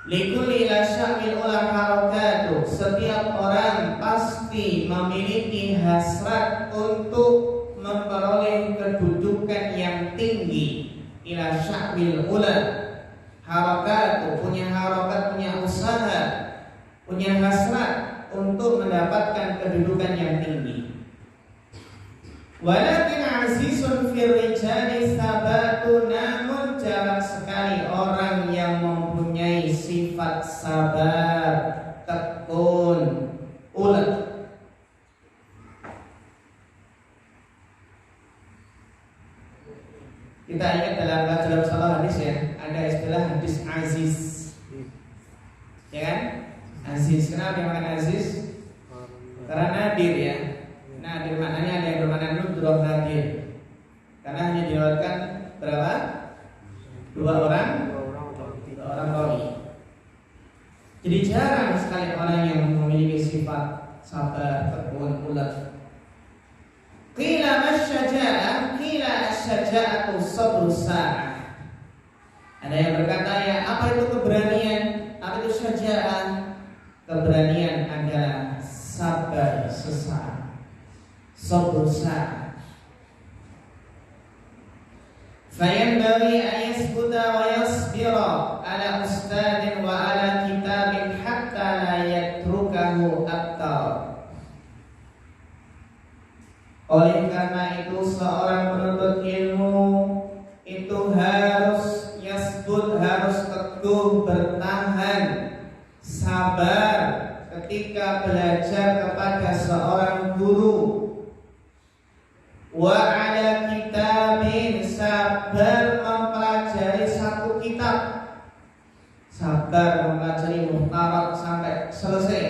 Likulli ila sya'bil ula harakatu, setiap orang pasti memiliki hasrat untuk memperoleh kedudukan yang tinggi. Ila sya'bil ula harakatu, punya harakat, punya usaha, punya hasrat untuk mendapatkan kedudukan yang tinggi. Walakin azizun fir rijali sabatu, namun jarang sekali orang yang mempunyai sifat sabar, tekun, ulet. Kita ingat dalam salah hadis ya, ada istilah hadis aziz, ya kan? Aziz, kenapa yang aziz? Karena nadir ya. Nadir maknanya ada yang bermakna nudrah nadir. Karena hanya diriwayatkan berapa? Dua orang rawi. Jadi jarang sekali orang yang memiliki sifat sabar, tekun, ulet. Qila masyaja'ah, qila asyaja'atu sabru sa'ah. Ada yang berkata ya, apa itu keberanian? Apa itu syaja'ah? Keberanian adalah sabar sesaat. Sabru sa'ah. Fayanbaghi an yasbuta wa yasbira ala ustadin wa ala kitabin hatta la yatrukahu aktar. Oleh karena itu seorang penuntut ilmu itu harus yasbut, harus teguh, bertahan, sabar ketika belajar kepada seorang guru. Wa ala kitabin, sabar mempelajari satu kitab, sabar mempelajari muhtarat sampai selesai,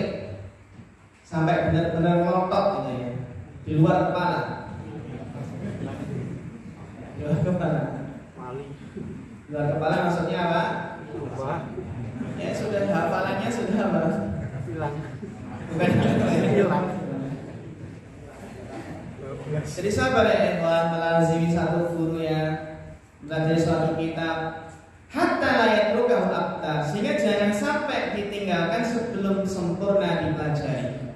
sampai benar-benar ngotot gitu ya, di luar kepala. Di luar kepala. Di luar kepala maksudnya apa? Ya sudah, hafalannya sudah apa? Hilang. Bukan hilang. Jadi sabar ya ikhwan, melazimi satu guru ya, belajar suatu kitab, hatta la yatrukahu aktar, sehingga jangan sampai ditinggalkan sebelum sempurna dipelajari.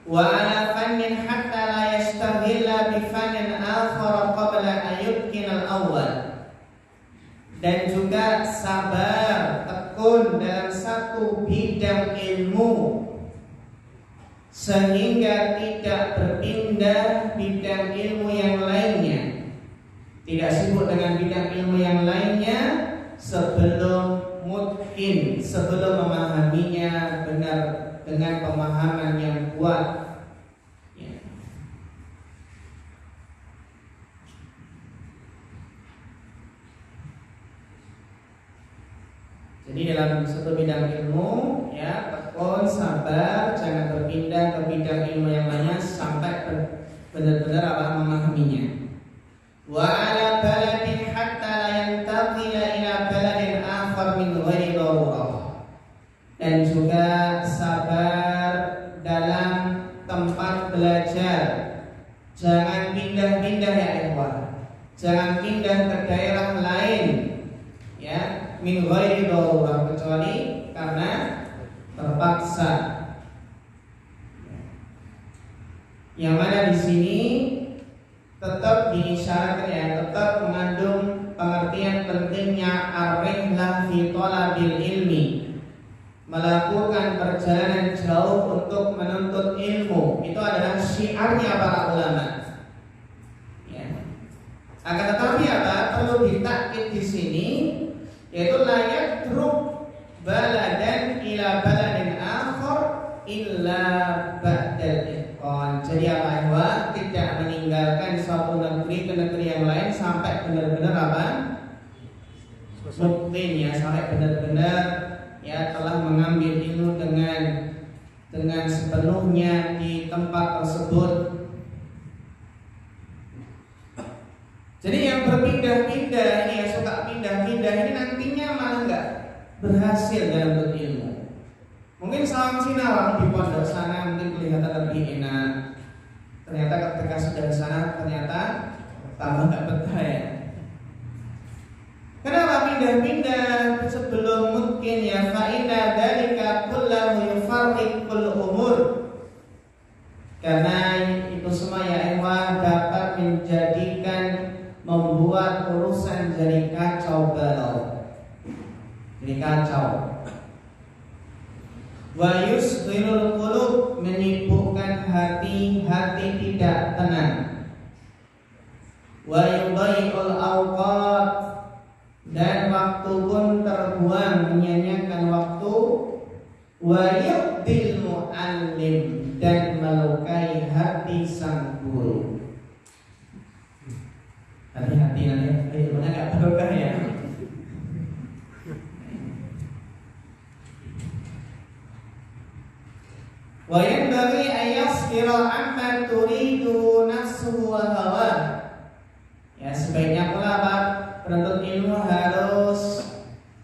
Wa ala fannin hatta la yastaghilla bi fannin akhar qabla an yutqina al-awwal. Dan juga sabar, tekun dalam satu bidang ilmu sehingga tidak berpindah bidang ilmu yang lainnya, tidak sibuk dengan bidang ilmu yang lainnya sebelum mutqin, sebelum memahaminya benar dengan pemahaman yang kuat ya. Jadi dalam satu bidang ilmu ya, tekun, sabar, jangan berpindah ke bidang ilmu yang lainnya sampai benar-benar memahaminya. Wa ala baladin hatta la yantaqila ila baladin akhar min ghairi darurah. Dan juga sabar dalam tempat belajar, jangan pindah-pindah ya ikhwan, jangan pindah ke daerah lain ya, min ghairi darurah, kecuali karena terpaksa. Yang mana di sini tetap diisyaratkan ya, tetap mengandung pengertian pentingnya ar-rihlah fi thalabil ilmi, melakukan perjalanan jauh untuk menuntut ilmu. Itu adalah syiarnya para ulama. Ya. Akan tetapi apa? Perlu ditakkid di sini, yaitu layak truk baladan ila baladin akhar illa ba'dal itqan. Jadi apa ya? Tidak meninggalkan suatu negeri ke negeri yang lain sampai benar-benar apa? Mukmin ya, sampai benar-benar ya telah mengambil ilmu dengan sepenuhnya di tempat tersebut. Jadi yang berpindah-pindah ini, yang suka pindah-pindah ini nantinya malah nggak berhasil dalam berilmu. Mungkin salam sinawang di pondok sana mungkin kelihatan lebih enak. Ternyata ketika sudah di sana ternyata tambah nggak betah ya. Kenapa pindah-pindah sebelum mungkin ya? Fa'inna dzalika kullahu yufarriqul umur. Karena itu semua ya ikhwan dapat menjadikan, membuat urusan jadi kacau balau. Jadi kacau. Wa yusghilul qulub, menyibukkan hati tidak tenang. Wa yudai'ul awqat, dan waktu pun terbuang, menyanyiakan waktu. Wa yu'dil mu'allim, dan melukai hati sang guru. Hati-hati nanti ilmunya gak barokah ya. Wa yanbaghi an yasbira amma turidu nafsuhu wa hawa. Ya, sebaiknya pula Pak penuntut ilmu harus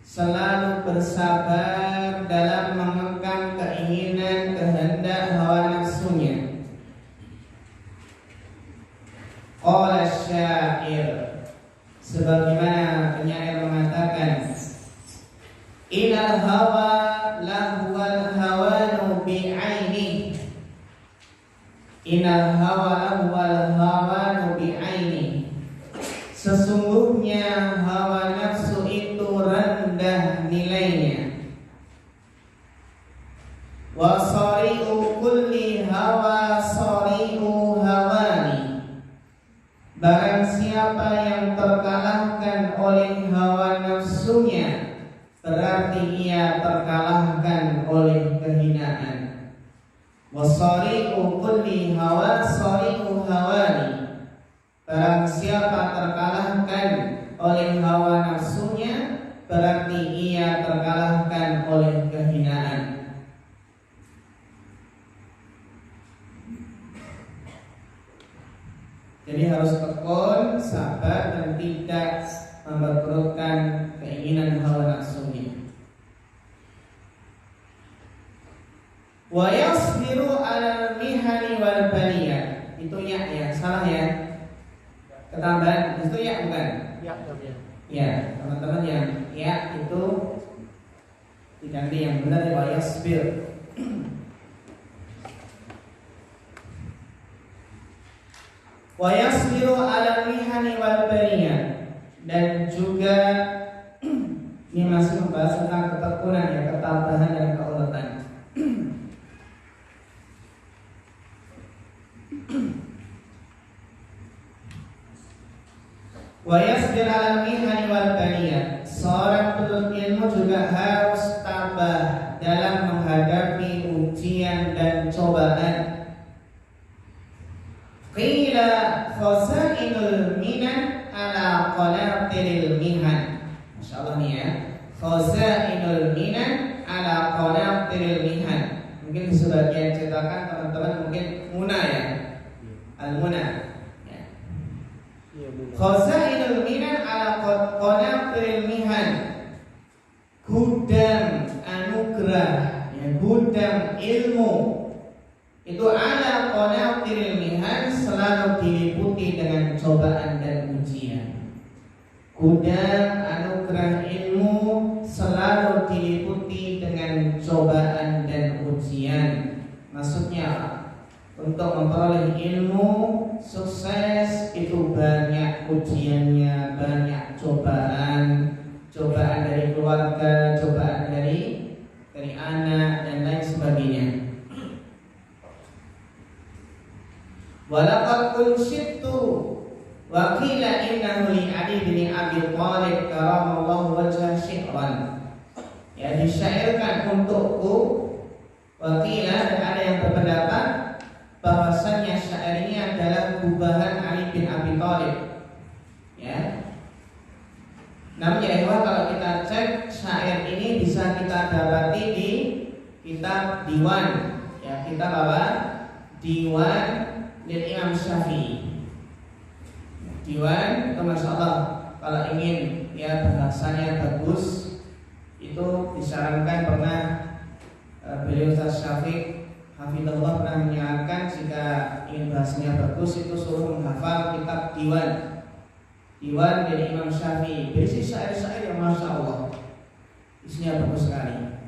selalu bersabar dalam mengekang keinginan, kehendak hawa nafsunya. Qala syair, sebagaimana penyair mengatakan, inal hawa lahuwal hawanu bi'aini, inal hawa lahuwal hawanu bi'aini, sesungguhnya hawa nafsu itu rendah nilainya. Wa sari'u kulli hawa sari'u hawani, barang siapa yang terkalahkan oleh hawa nafsunya, berarti ia terkalahkan oleh kehinaan. Wa sari'u kulli hawa sari'u hawani, barang siapa terkalahkan oleh hawa nafsunya, berarti ia terkalahkan oleh kehinaan. Jadi harus tekun, sabar, dan tidak memperturutkan keinginan hawa nafsunya. Wa yasbiru 'alal mihani wal baliyah. Itu ya, salah ya. Ketambahan itu ya bukan? Ya, teman-teman yang ya itu diganti yang benar ya, wa yasbir. Wa yasbiru 'alal mihani wal baliyah, dan juga ini masih membahas tentang ketekunan ya, ketabahan dan keuletan. Wa yasbir 'alal mihani wal baliyah, seorang penuntut ilmu juga harus tabah dalam menghadapi ujian dan cobaan. Qila khazainul minan ala qanatiril mihan. Masyaallah nih ya. Khazainul minan ala qanatiril mihan. Mungkin di sebagian cetakan teman-teman mungkin muna ya. Al-muna. Ya. Khazainul minan ala qanatiril mihan. Gudang anugerah, ya, gudang ilmu itu ala qanatiril mihan, selalu diliputi dengan cobaan dan ujian. Gudang anugerah ilmu selalu diliputi dengan cobaan dan ujian. Maksudnya untuk memperoleh ilmu sukses itu banyak ujiannya, banyak cobaan dari keluarga, cobaan dari anak dan lain sebagainya. Walaqad unshidtu wa qila innahu li Ali bin Abi Thalib karamallahu wajhah syi'ran. Ya, disyairkan untukku. Wa qila, dan ada yang berpendapat bahwasannya syair ini adalah gubahan Ali bin Abi Thalib. Ya. Namun ya kalau kita cek syair ini bisa kita dapati di kitab Diwan. Ya, kitab apa? Diwan lil Imam Syafi'i. Diwan itu Masya Allah, kalau ingin ya bahasanya bagus itu disarankan, pernah beliau Ustaz Syafiq Hafidhullah pernah menyarankan jika ingin bahasanya bagus itu suruh menghafal kitab Diwan dari Imam Syafi'i. Berisi syair-syair yang Masya Allah, isinya bagus sekali.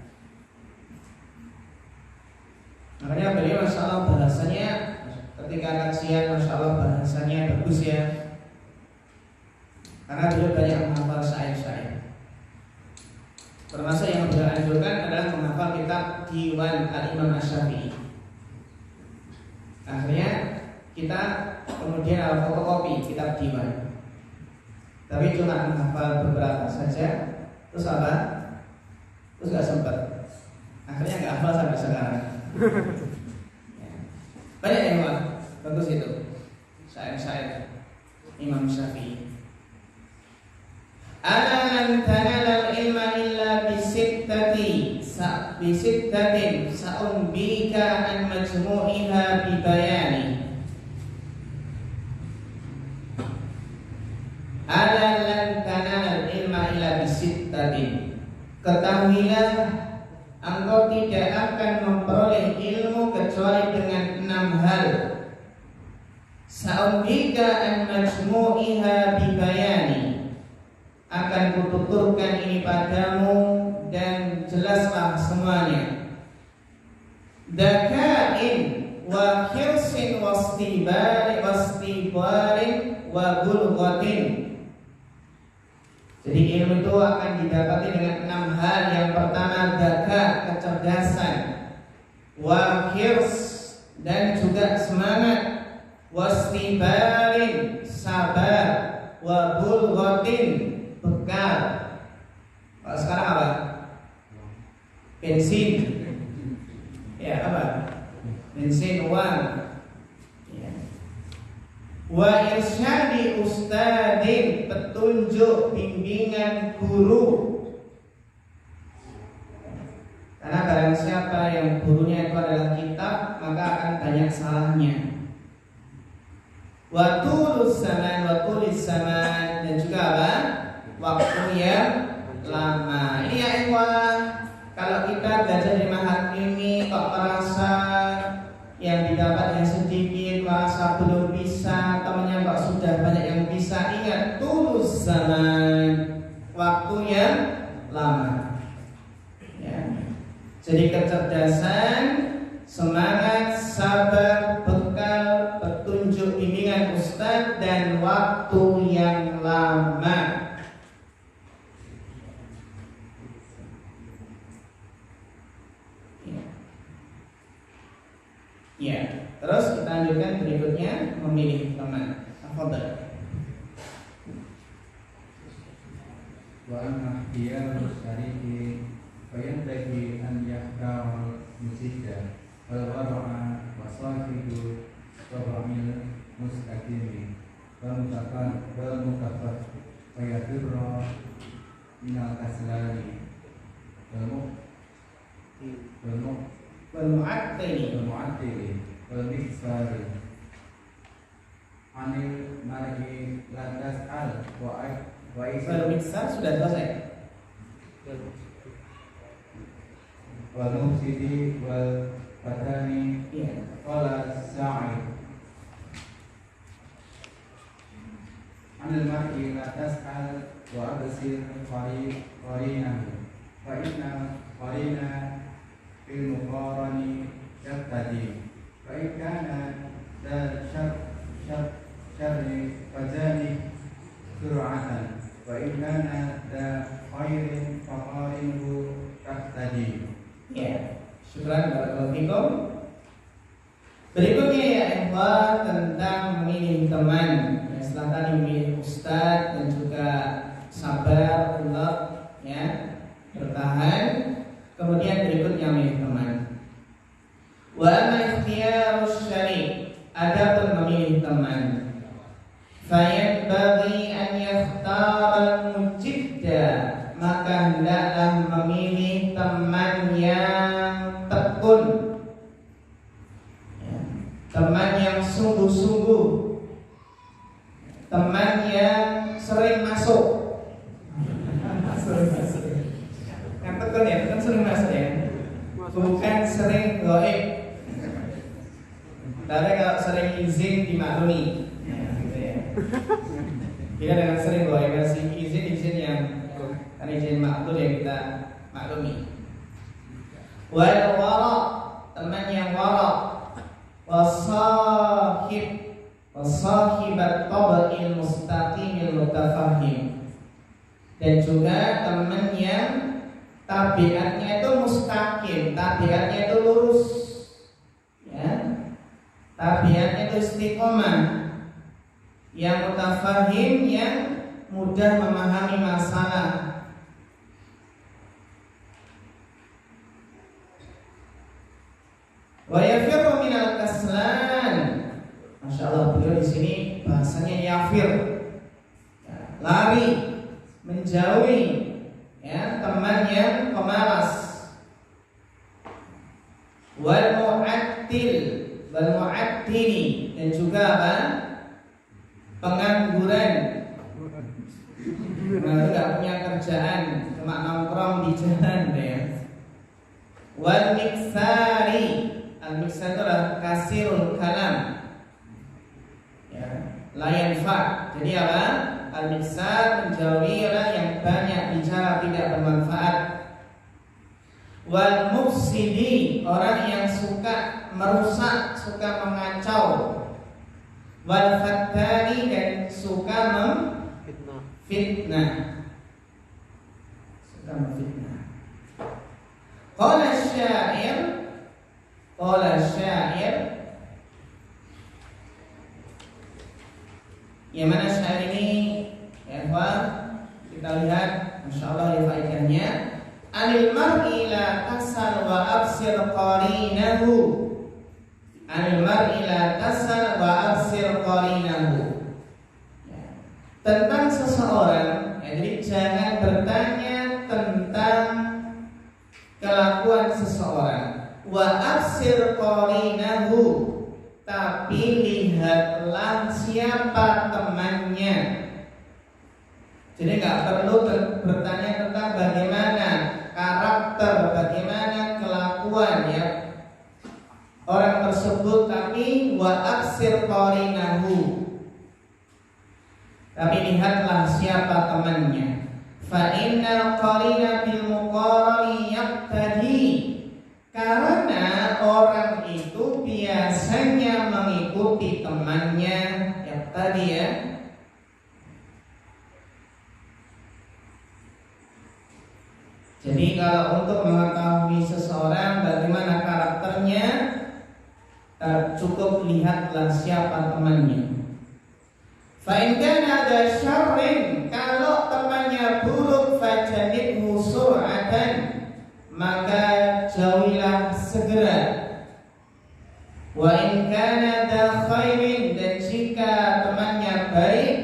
Makanya beliau Masya Allah bahasanya ketika kajian Masya Allah bahasanya bagus ya, karena beliau banyak menghafal syair-syair. Termasuk yang beliau anjurkan adalah menghafal kitab Diwan Al-Imam Asy-Syafi'i. Akhirnya kita kemudian fotokopi kitab Diwan, tapi cuma menghafal beberapa saja. Terus apa? Terus gak sempat. Akhirnya gak hafal sampai sekarang. Banyak yang bagus itu syair-syair Imam Syafi'i. Ala lan tanala al-ilma illa bisittatin sa'umbika an majmu'iha bibayani. Ala lan tanala al-ilma illa bisittatin, ketahuilah engkau tidak akan memperoleh ilmu kecuali dengan 6 hal. Sa'umbika an majmu'iha bibayani, akan kututurkan ini padamu dan jelaslah semuanya. Dakain wa khirsin wastibarin wa bulghatin. Jadi ilmu itu akan didapati dengan 6 hal. Yang pertama daka, kecerdasan, wa khirs, dan juga semangat, wastibarin, sabar, wa bulghatin, bekal. Kalau sekarang apa? Bensin. Ya, apa? Bensin, uang. Ya. Wa irsyadi ustadin, petunjuk, bimbingan guru. Karena barang siapa yang gurunya itu adalah kitab, maka akan banyak salahnya. Wa tulus zaman, dan juga apa? Waktu yang lama. Ini ya ikhwah, kalau kita belajar di mahad ini kok merasa yang didapat yang sedikit, merasa belum bisa, temannya kok sudah banyak yang bisa, ingat tulus zaman, waktu yang lama. Ya. Jadi kecerdasan, semangat, sabar, bekal, petunjuk, bimbingan ustaz, dan waktu yang lama. Ya, terus kita lanjutkan berikutnya, memilih teman. Afdal. Wa an ikhtiyar syariki fa yanbaghi an yahdara musida wal wara'a wa sahibu tabail mustaqimi wal mutafat wa yafirra minal kaslani wal mu'attili wal miksari anil mar'i la tas'al wa Wal miksar sudah selesai. wal mufsidi wal fatani wala sa'i anil mar'i la tas'al wa absir qarinahu fa inna qarina fil muqarani yaqtadi fa in kana da الشر فجانب سرعة وإن كان ذا خير فقارنه تهتدي. Ya, syukran barakallahu fikum. Berikutnya ya ikhwan tentang memilih teman. Ya, setelah tadi memilih ustadz dan juga sabar, ulap, ya, bertahan. Kemudian berikutnya memilih teman. Wa amma ikhtiyarus syari', adapun memilih teman. Fayanbaghi an yakhtara mujidda, maka hendaklah memilih teman yang tekun, ya, teman yang sungguh-sungguh, teman yang sering masuk. Yang tekun ya, kan sering masuk ya, bukan sering goib. Tapi kalau sering izin dimaklumi, ya, gitu ya. Tidak dengan sering goib, kasih izin yang kan izin makhluk yang kita maklumi. Wal wara, teman yang wara. Wasahibat tabail mustaqimil mutafahim, dan juga teman yang tabiatnya itu mustaqim, tabiatnya itu lurus, ya, tabiatnya itu istiqomah, yang mutafahim, yang mudah memahami masalah. Wa yafirru minal kaslan. Masya Allah, beliau di sini bahasanya yafir, ya, lari, menjauhi, ya, teman yang pemalas. Wal mu'attili, dan juga apa? Pengangguran. Nggak punya kerjaan, cuma nongkrong di jalan, ya. Wal miksari, al-miksar itu adalah kasirul kalam, ya, la yanfa. Jadi apa? Al-miksar menjauhi orang yang banyak bicara, tidak bermanfaat. Wal mufsidi, orang yang suka merusak, suka mengacau. Wal fattani, dan suka memfitnah, suka memfitnah. Qala syair, yang mana syair ini, ya Pak, kita lihat, masya Allah ya faedahnya. Anil mar'i la tasal wa absir qarinahu. Anil mar'i la tasal wa absir qarinahu. Tentang seseorang, ya, jadi jangan bertanya tentang kelakuan seseorang. Wa absir qarinahu, tapi lihatlah siapa temannya. Jadi nggak perlu bertanya tentang bagaimana karakter, bagaimana kelakuan, ya, orang tersebut, tapi wa absir qarinahu, tapi lihatlah siapa temannya. Fa innal qarina bil muqarani yaqtadi, karena orang itu biasanya mengikuti temannya. Yaqtadi, ya, jadi kalau untuk mengetahui seseorang bagaimana karakternya, cukup lihatlah siapa temannya. Fa in kana ada syarrin, kalau temannya buruk, fajanibhu sur'atan, maka jauhilah segera. Wa in kana ada khairin, dan jika temannya baik,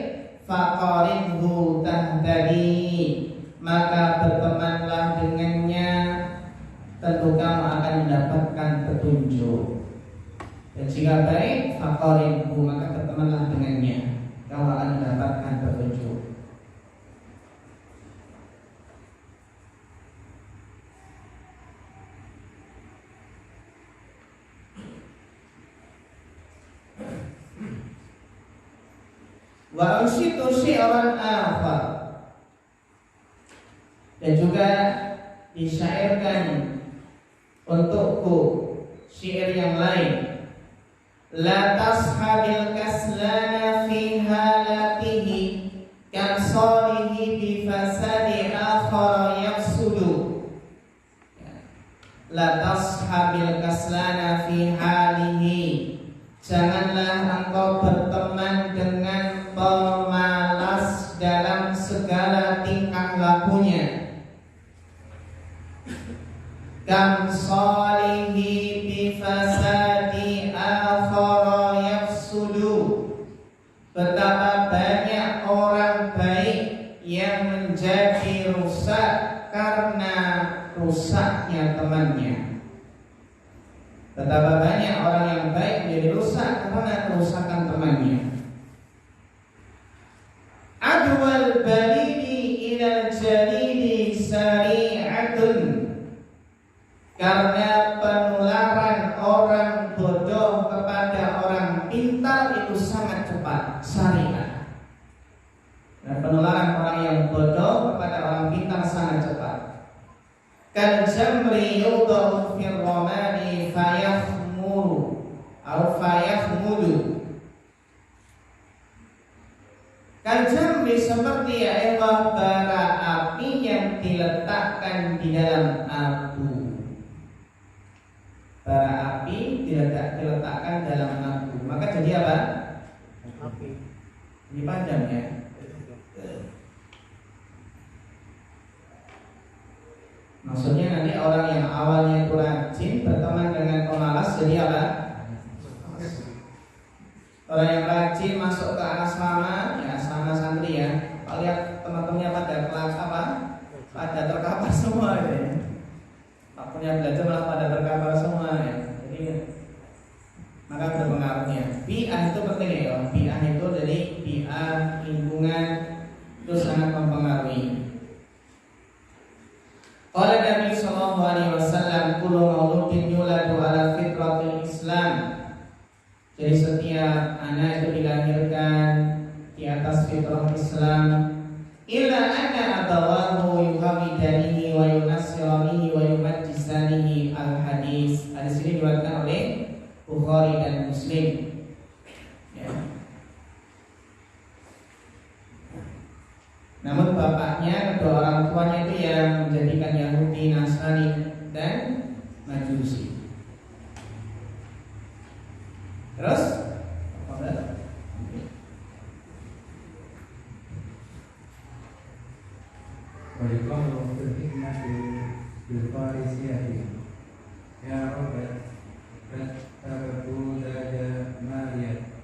faqarinhu tahtadi, maka bertemanlah dengannya, tentu kamu akan mendapatkan petunjuk. Dan jika baik, faqarinhu, maka bertemanlah dengannya, kamu akan mendapatkan petunjuk. Wa unshitu syi'ran akhar, dan juga disyairkan untukku syair yang lain. La tashabil kaslana fi halatihi kan solihi bi fasadi akhara yafsudu. La tashabil kaslana fi halihi, janganlah engkau berteman dengan pemalas dalam segala tingkah lakunya. Kam solihi bi fasadi akhara yafsudu, betapa banyak orang baik yang menjadi rusak karena rusaknya temannya. Betapa banyak orang yang baik menjadi rusak karena kerusakan temannya. Adwal balidi ilal jalidi sari'atun, karena penularan orang bodoh kepada orang pintar itu sangat cepat, syariah. Dan penularan orang yang bodoh kepada orang pintar sangat cepat. Kal jamri yudau fil ramadi fayakhmuru atau fayakhmudu. Kal jamri seperti bara api yang diletakkan di dalam abu. Bara api diletakkan dalam abu, maka jadi apa? Api. Ini panjang ya. Maksudnya nanti orang yang awalnya itu rajin berteman dengan pemalas jadi apa? Orang yang rajin masuk ke asrama, ya asrama santri ya. Kalau lihat teman-temannya pada kelas apa? Pada terkapar semua ya. Waktunya belajar malah pada terkapar semua ya. Jadi maka berpengaruhnya. Bi'ah itu penting ya. Bi'ah itu jadi bi'ah lingkungan itu sangat mempengaruhi. Qala Nabi sallallahu alaihi wasallam, kullu mauludin yuladu ala fitratil Islam. Jadi setiap anak itu dilahirkan di atas fitrah Islam. Illa anna abawahu yuhamidanihi wa yunasiranihi wa yumajjisanihi al-hadis. Hadis ini diriwayatkan oleh Bukhari dan Muslim ya. Namun bapaknya, kedua orang tuanya itu yang menjadikan Yahudi, Nasrani dan Majusi. Terus Waliqalu fil hikmati bil farisiyati ya Rabbi tababu dada mariyat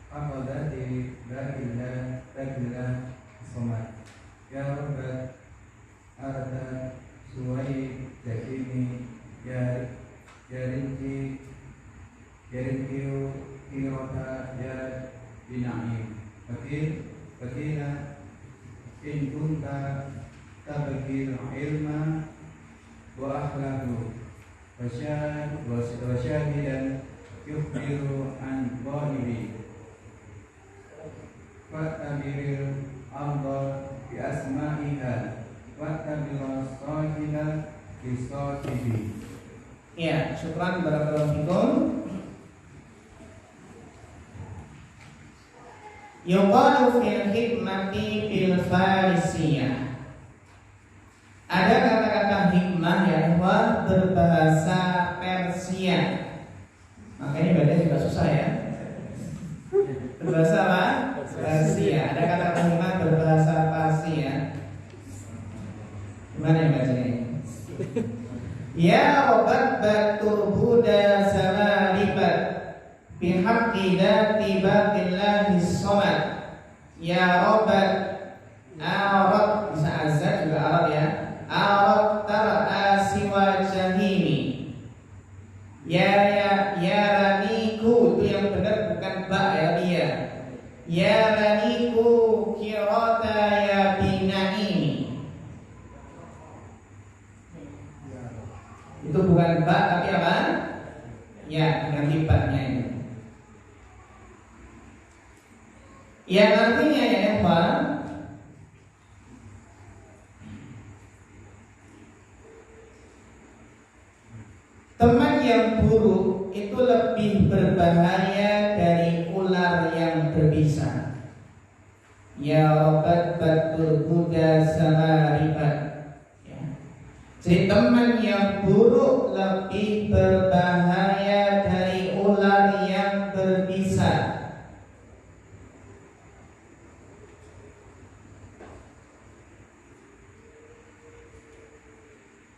aqadati lakillah somat ya Rabbi arda suwai jakini ya rinci kirota ya bina'im fakina in kunta tabgil ilma wa akhlaqu wa syahidan yukhbiru an ghaibi fa'tabiril amdal bi asma'iha wa'tabiril sahiba bi sahibi. Ya, syukran barakallahu fikum. Yuqalu fil hikmati bil farisiyah. Ada kata-kata hikmah ya ikhwah berbahasa Persia. Makanya baca juga susah ya. Berbahasa apa? Persia. Ada kata-kata hikmah berbahasa Persia. Gimana yang bacanya? Ya obat batur Buddha sama libat bihaqqi dati baqillahi somad. Ya obat Arab, bisa azad juga Arab ya. Arab tar'a siwa jahimi. Ya raniku, itu yang benar bukan ba ya dia. Ya raniku kirata ya binaimi. Itu bukan ba tapi apa? Ya, ganti ba-nya ini. Yang artinya ya ikhwan, teman yang buruk itu lebih lebih berbahaya dari ular yang berbisa. Ya obat batul Buddha sama ribat. Ya. Jadi teman yang buruk lebih berbahaya dari ular yang berbisa.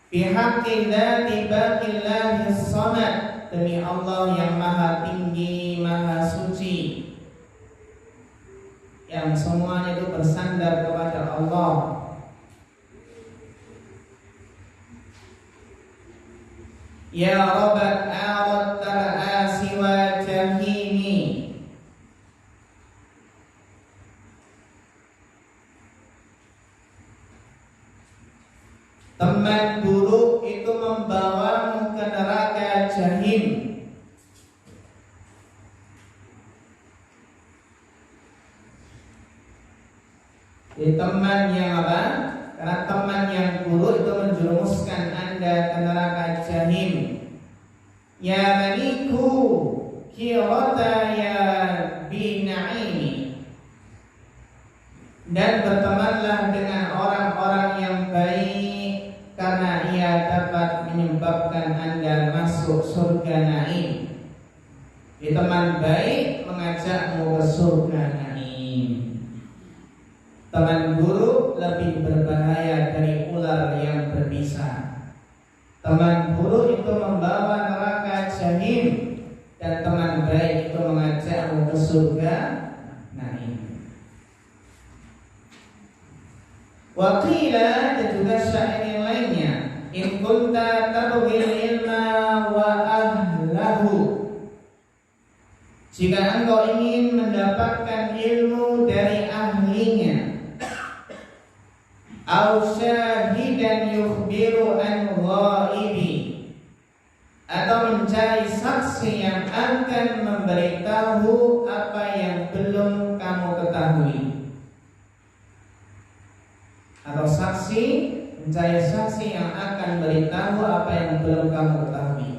Bihaqqillah tibaqillahi samad, demi Allah yang maha tinggi, maha suci, yang semuanya itu bersandar kepada Allah. Ya Rabat a'rad tar'asi wa jahimi. Teman buruk itu membawamu ke neraka jahim. Jadi teman yang apa? Karena teman yang buruk itu menjerumuskan Anda ke neraka jahim. Ya maniku kirata ya binaini. Dan bertemanlah dengan orang-orang yang baik, karena ia dapat menyebabkan Anda masuk surga naim. Jadi teman baik mengajakmu ke surga naim. Teman buruk lebih berbahaya dari ular yang berbisa. Teman buruk itu membawa neraka jahim, dan teman baik itu mengajakmu ke surga naim. Waqila, dan juga syair yang lainnya, in kunta tabghil ilma wa ahlahu. Jika engkau ingin mendapatkan ilmu dari ahlinya, aw syahidan yukhbiru an ghaibi, atau mencari saksi yang akan memberitahu apa yang belum kamu ketahui. Atau saksi, mencari saksi yang akan beritahu apa yang belum kamu ketahui.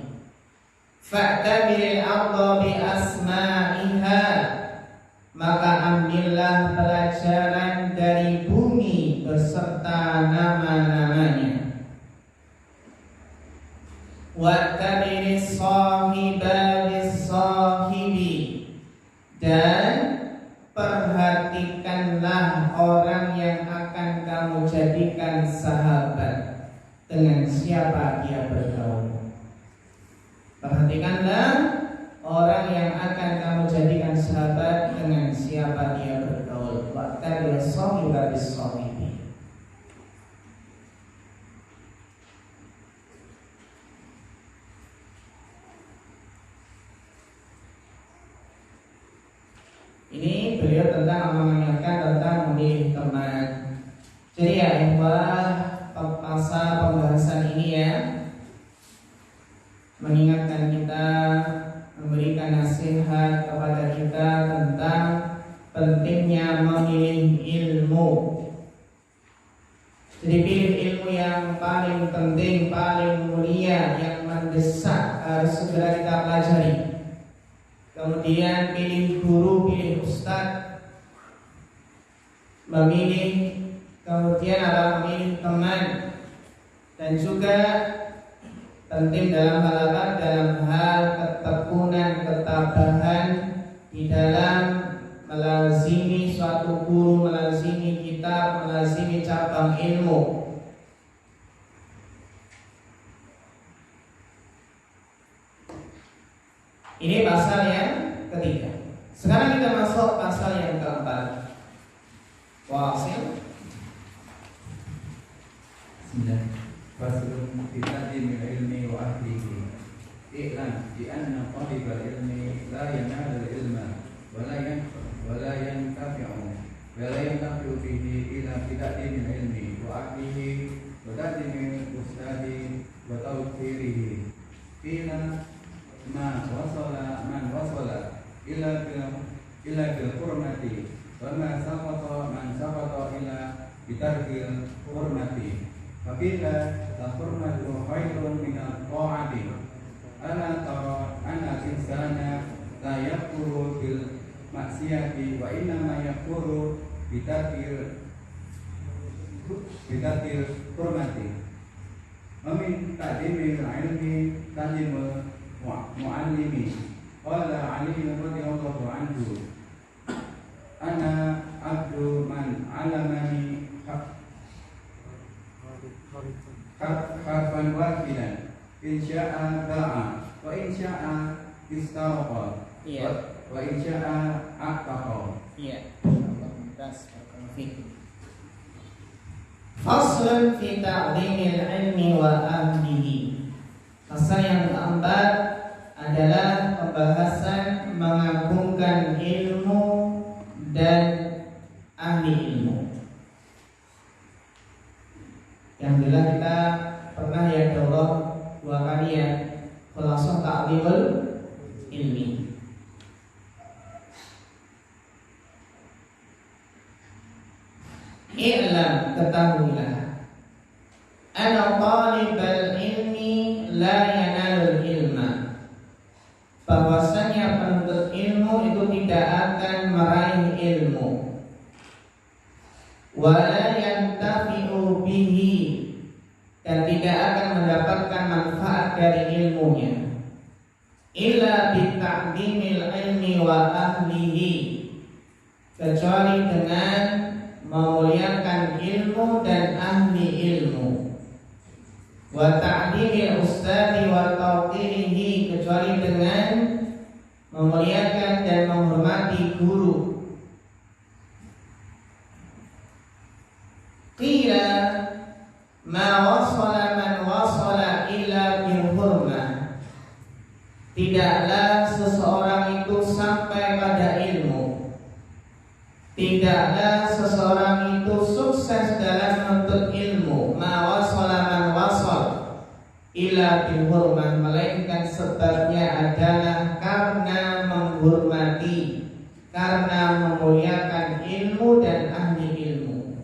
Fa'tabiril arda bi asma'iha, maka ambillah pelajaran dari bumi beserta nama-namanya. Wa'tabiris sahiba bis sahibi, dan perhatikanlah orang yang akan kamu jadikan sahabat, dengan siapa dia bergaul. Perhatikanlah orang yang akan kamu jadikan sahabat, dengan siapa dia bergaul. Wa'tabiris sahiba bis sahibi. Ini beliau tentang mengingatkan tentang memilih teman. Jadi ya ikhwah, masa pembahasan ini ya mengingatkan kita, memberikan nasihat kepada kita tentang pentingnya memilih ilmu. Jadi pilih ilmu yang paling penting, paling mulia, yang mendesak, harus segera kita pelajari. Kemudian pilih guru, pilih ustadz, memilih, kemudian adalah memilih teman, dan juga penting dalam hal apa? Dalam hal ketekunan, ketabahan di dalam melazimi suatu guru, melazimi kitab, melazimi cabang ilmu. Ini pasal yang ketiga. Sekarang kita masuk pasal yang keempat. Wasil. Faslun fi ta'limil ilmi wa ahlihi. I'lam bi anna talibal ilmi la yanalu ilma wa la yantafi'u fihi illa bi ta'limil ilmi wa ahlihi wa ta'limil ustadi wa tawqirihi. Qila man wasala illa bil hurmati wa man saqata illa bitarkil hurmati. Faqila la hurmatu khairun min al-ta'ati Ala tara anna insana la yakfuru bil maksiyati wa inna ma yakfuru bitarkil hurmati. Amin ta'limil ilmi ta'limul mu'allimi. Qala Ali radhiyallahu anhu, ana abdu man 'alamani harfan wahidan in sya'a da'a wa in sya'a istaraqa wa in sya'a aqtaqa. Iya. Faslun fi ta'dhimil ilmi wa ahlihi. Pasal yang keempat adalah pembahasan mengagungkan ilmu dan ahli ilmu. Yang bila kita pernah ya daurah 2 kali ya, khulasah ta'dhimul ilmi. I'lam, ketahuilah, anna talibal ilmi la yanalul ilma, bahwasanya penuntut ilmu itu tidak akan meraih ilmu, wala yantafi'u bihi, dan tidak akan mendapatkan manfaat dari ilmunya, illa bita'dhimil ilmi wa ahlihi, kecuali dengan memuliakan ilmu dan ahli ilmu, wa ta'dhimil ustadi wa tawqirihi, kecuali dengan memuliakan dan menghormati guru. Qila ma wasala man wasala illa bil hurmah, tidaklah seseorang itu sampai pada ilmu, tidaklah seseorang itu sukses dalam menuntut ilmu, ma wasala man wasal illa bil hurmah, melainkan sebabnya adalah karena menghormati, karena memuliakan ilmu dan ahli ilmu.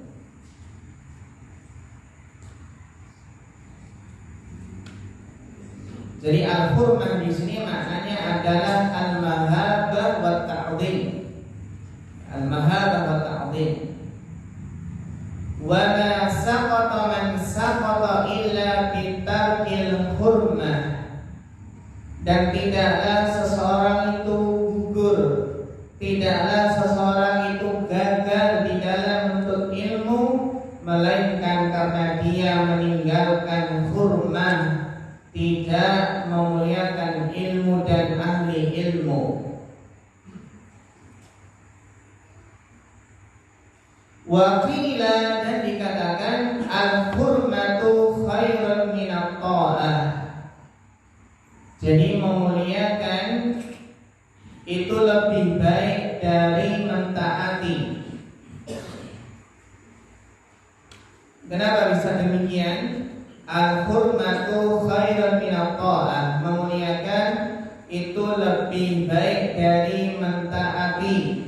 Jadi al-hurmah di sini maknanya adalah al-mahabbah wa ta'dhim. Al-mahabbah wa ta'dhim. Wa ma saqata man saqata illa bitarkil hurmah, dan tidaklah seseorang itu gugur, tidaklah seseorang itu gagal di dalam menuntut ilmu, melainkan karena dia meninggalkan hurmah, tidak memuliakan ilmu dan ahli ilmu. Wakila, dan dikatakan al-hurmatu khairun minat ta'ah, jadi memuliakan itu lebih baik dari mentaati. Kenapa bisa demikian? Al-hurmatu khairun minat ta'ah, memuliakan itu lebih baik dari mentaati.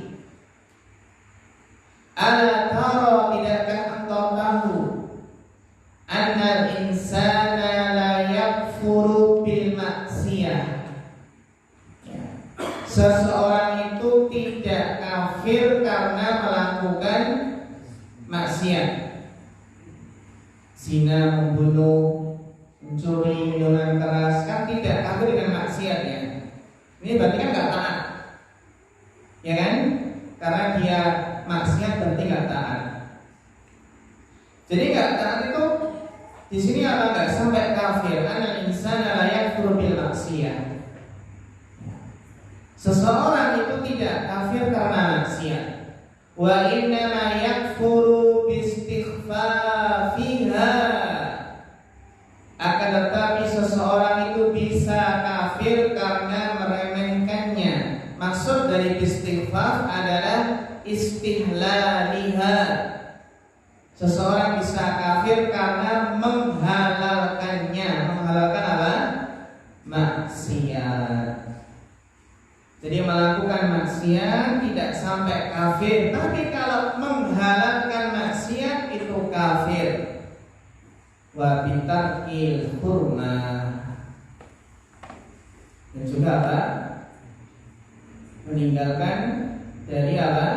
Ala tara, tidakkah engkau tahu, annal insana la yakfuru bil maksiyah, seseorang itu tidak kafir karena melakukan maksiat. Zina, membunuh, mencuri, minuman keras, kan tidak kafir dengan maksiat ya. Ini berarti kan nggak taat, ya kan? Karena dia maksiat berarti nggak taat. Jadi nggak taat itu di sini apa, nggak sampai kafir. Anal insana la yakfuru bil maksiyah. Seseorang itu tidak kafir karena maksiat. Wa inna ma yakfuru bistighfafiha, akan tetapi seseorang itu bisa kafir karena meremehkannya. Maksud dari istighfar adalah istihlaliha. Seseorang bisa kafir karena menghalalkannya. Menghalalkan apa? Maksiat. Jadi melakukan maksiat tidak sampai kafir, tapi kalau menghalalkan maksiat itu kafir. Wa bitarkil hurmah, dan juga apa? Meninggalkan dari apa?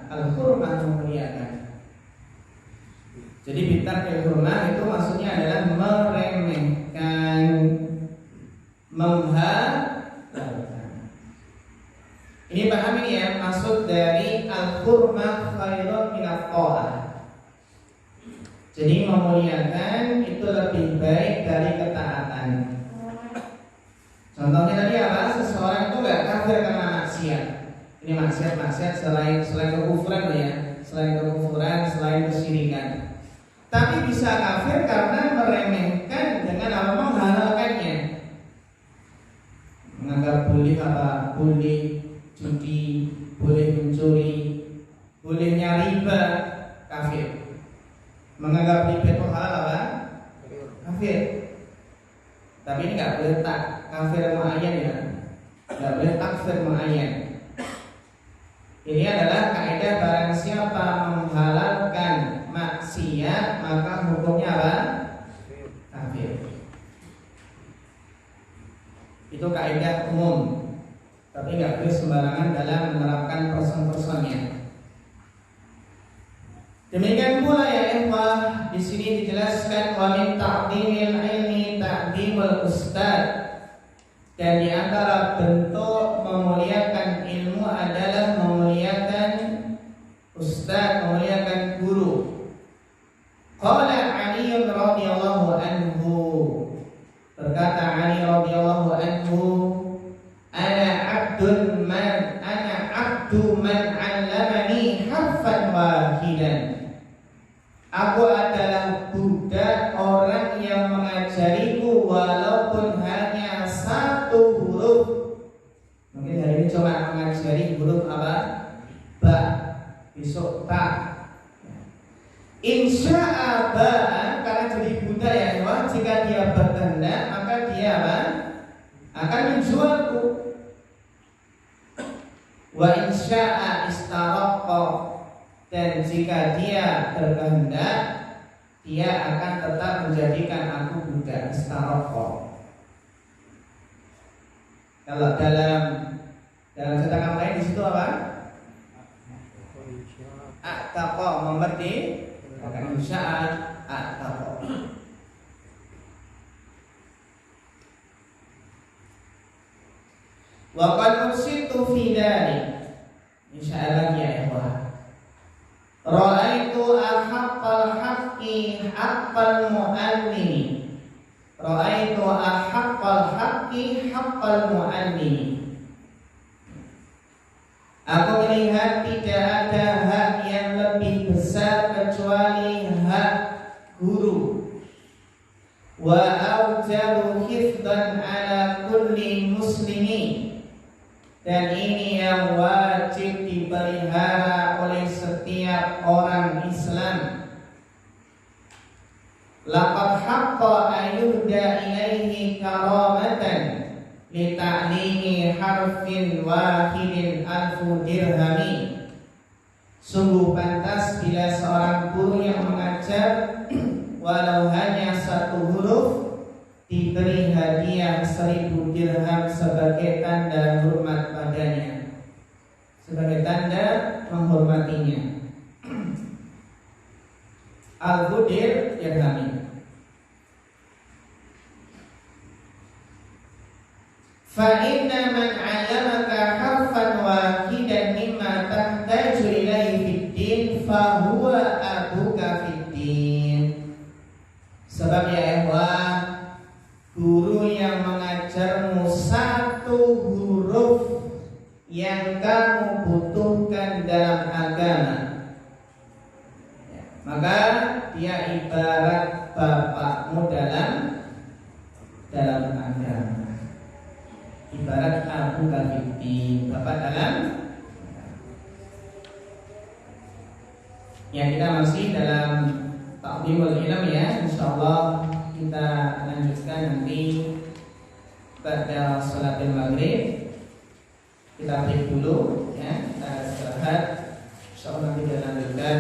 Al-hurmah, memuliakan. Jadi bitarkil hurmah itu maksudnya adalah meremehkan, menghalalkan. Ini paham ini ya, maksud dari al-hurmah khairun minat ta'ah. Jadi memuliakan itu lebih baik dari ketaatan. Contohnya tadi apa? Seseorang itu nggak kafir karena maksiat. Ini maksiat selain kekufuran ya, selain kekufuran, selain kesyirikan. Tapi bisa kafir karena meremehkan dengan apa? Menghalalkannya. Menganggap boleh apa? Boleh judi, boleh mencuri, bolehnya riba, kafir. Menganggap riba itu halal apa? Kafir. Tapi ini nggak boleh kafir muayyan ya, nggak boleh takfir muayyan. Ini adalah kaidah barang siapa menghalalkan maksiat maka hukumnya apa? Kafir. Itu kaidah umum. Tapi nggak boleh sembarangan dalam menerapkan person-personnya. Demikian pula ya ikhwah, di sini dijelaskan wa min ta'dhimil ilmi ta'dhimul ustad. Dan di antara bentuk memuliakan ilmu adalah memuliakan ustaz, memuliakan guru. Qala Ali radhiyallahu anhu, berkata Ali radhiyallahu anhu, ana abdu man 'allamani harfan wahidan. Aku adalah budak orang yang mengajariku walaupun hanya satu huruf. Mungkin hari ini cuma mengajari huruf apa? Ba, besok ta. Insya'a ba, karena jadi budak ya ikhwan, jika dia berkehendak maka dia apa? Akan menjualku. Wa insya'a istaraqqa, dan jika dia berkehendak dia akan tetap menjadikan aku budak. Istaraqqa. Kalau dalam cetakan lain di situ apa? A'taqa, memberi. Akan insya'a a'taqa. Wa qad usitu fi dhalik. Insyaallah ya ikhwah. Ra'aitu ahaqqal haqqi haqqal mu'allimi. Ra'aitu ahaqqal haqqi haqqal mu'allimi. Aku melihat tidak ada hak yang lebih besar kecuali hak guru. Wa aujabu hifdhan ala kulli muslimin. Dan ini yang wajib dipelihara oleh setiap orang Islam. Laqad haqqa ayyuhda ilaihi karamatan li ta'limi harfin wahidin alfu dirhami. Sungguh pantas bila seorang guru yang mengajar walau hanya satu huruf diberi hadiah 1000 dirham sebagai tanda hormat padanya, sebagai tanda menghormatinya. Al-Ghudir dirhami. Fa inna man 'allamaka harfan wahidan mimma tahtaju ilaihi fid din fa huwa abuka fid din. Sebab ya ikhwan, guru yang mengajarmu satu huruf yang kamu butuhkan dalam agama, maka dia ibarat bapakmu dalam agama. Ibarat abu kafiti, bapak dalam. Ya, kita masih dalam ta'limul ilm ya. Insyaallah kita lanjutkan nanti pada salatul maghrib. Kita break dulu ya, kita istirahat. Insyaallah nanti kita lanjutkan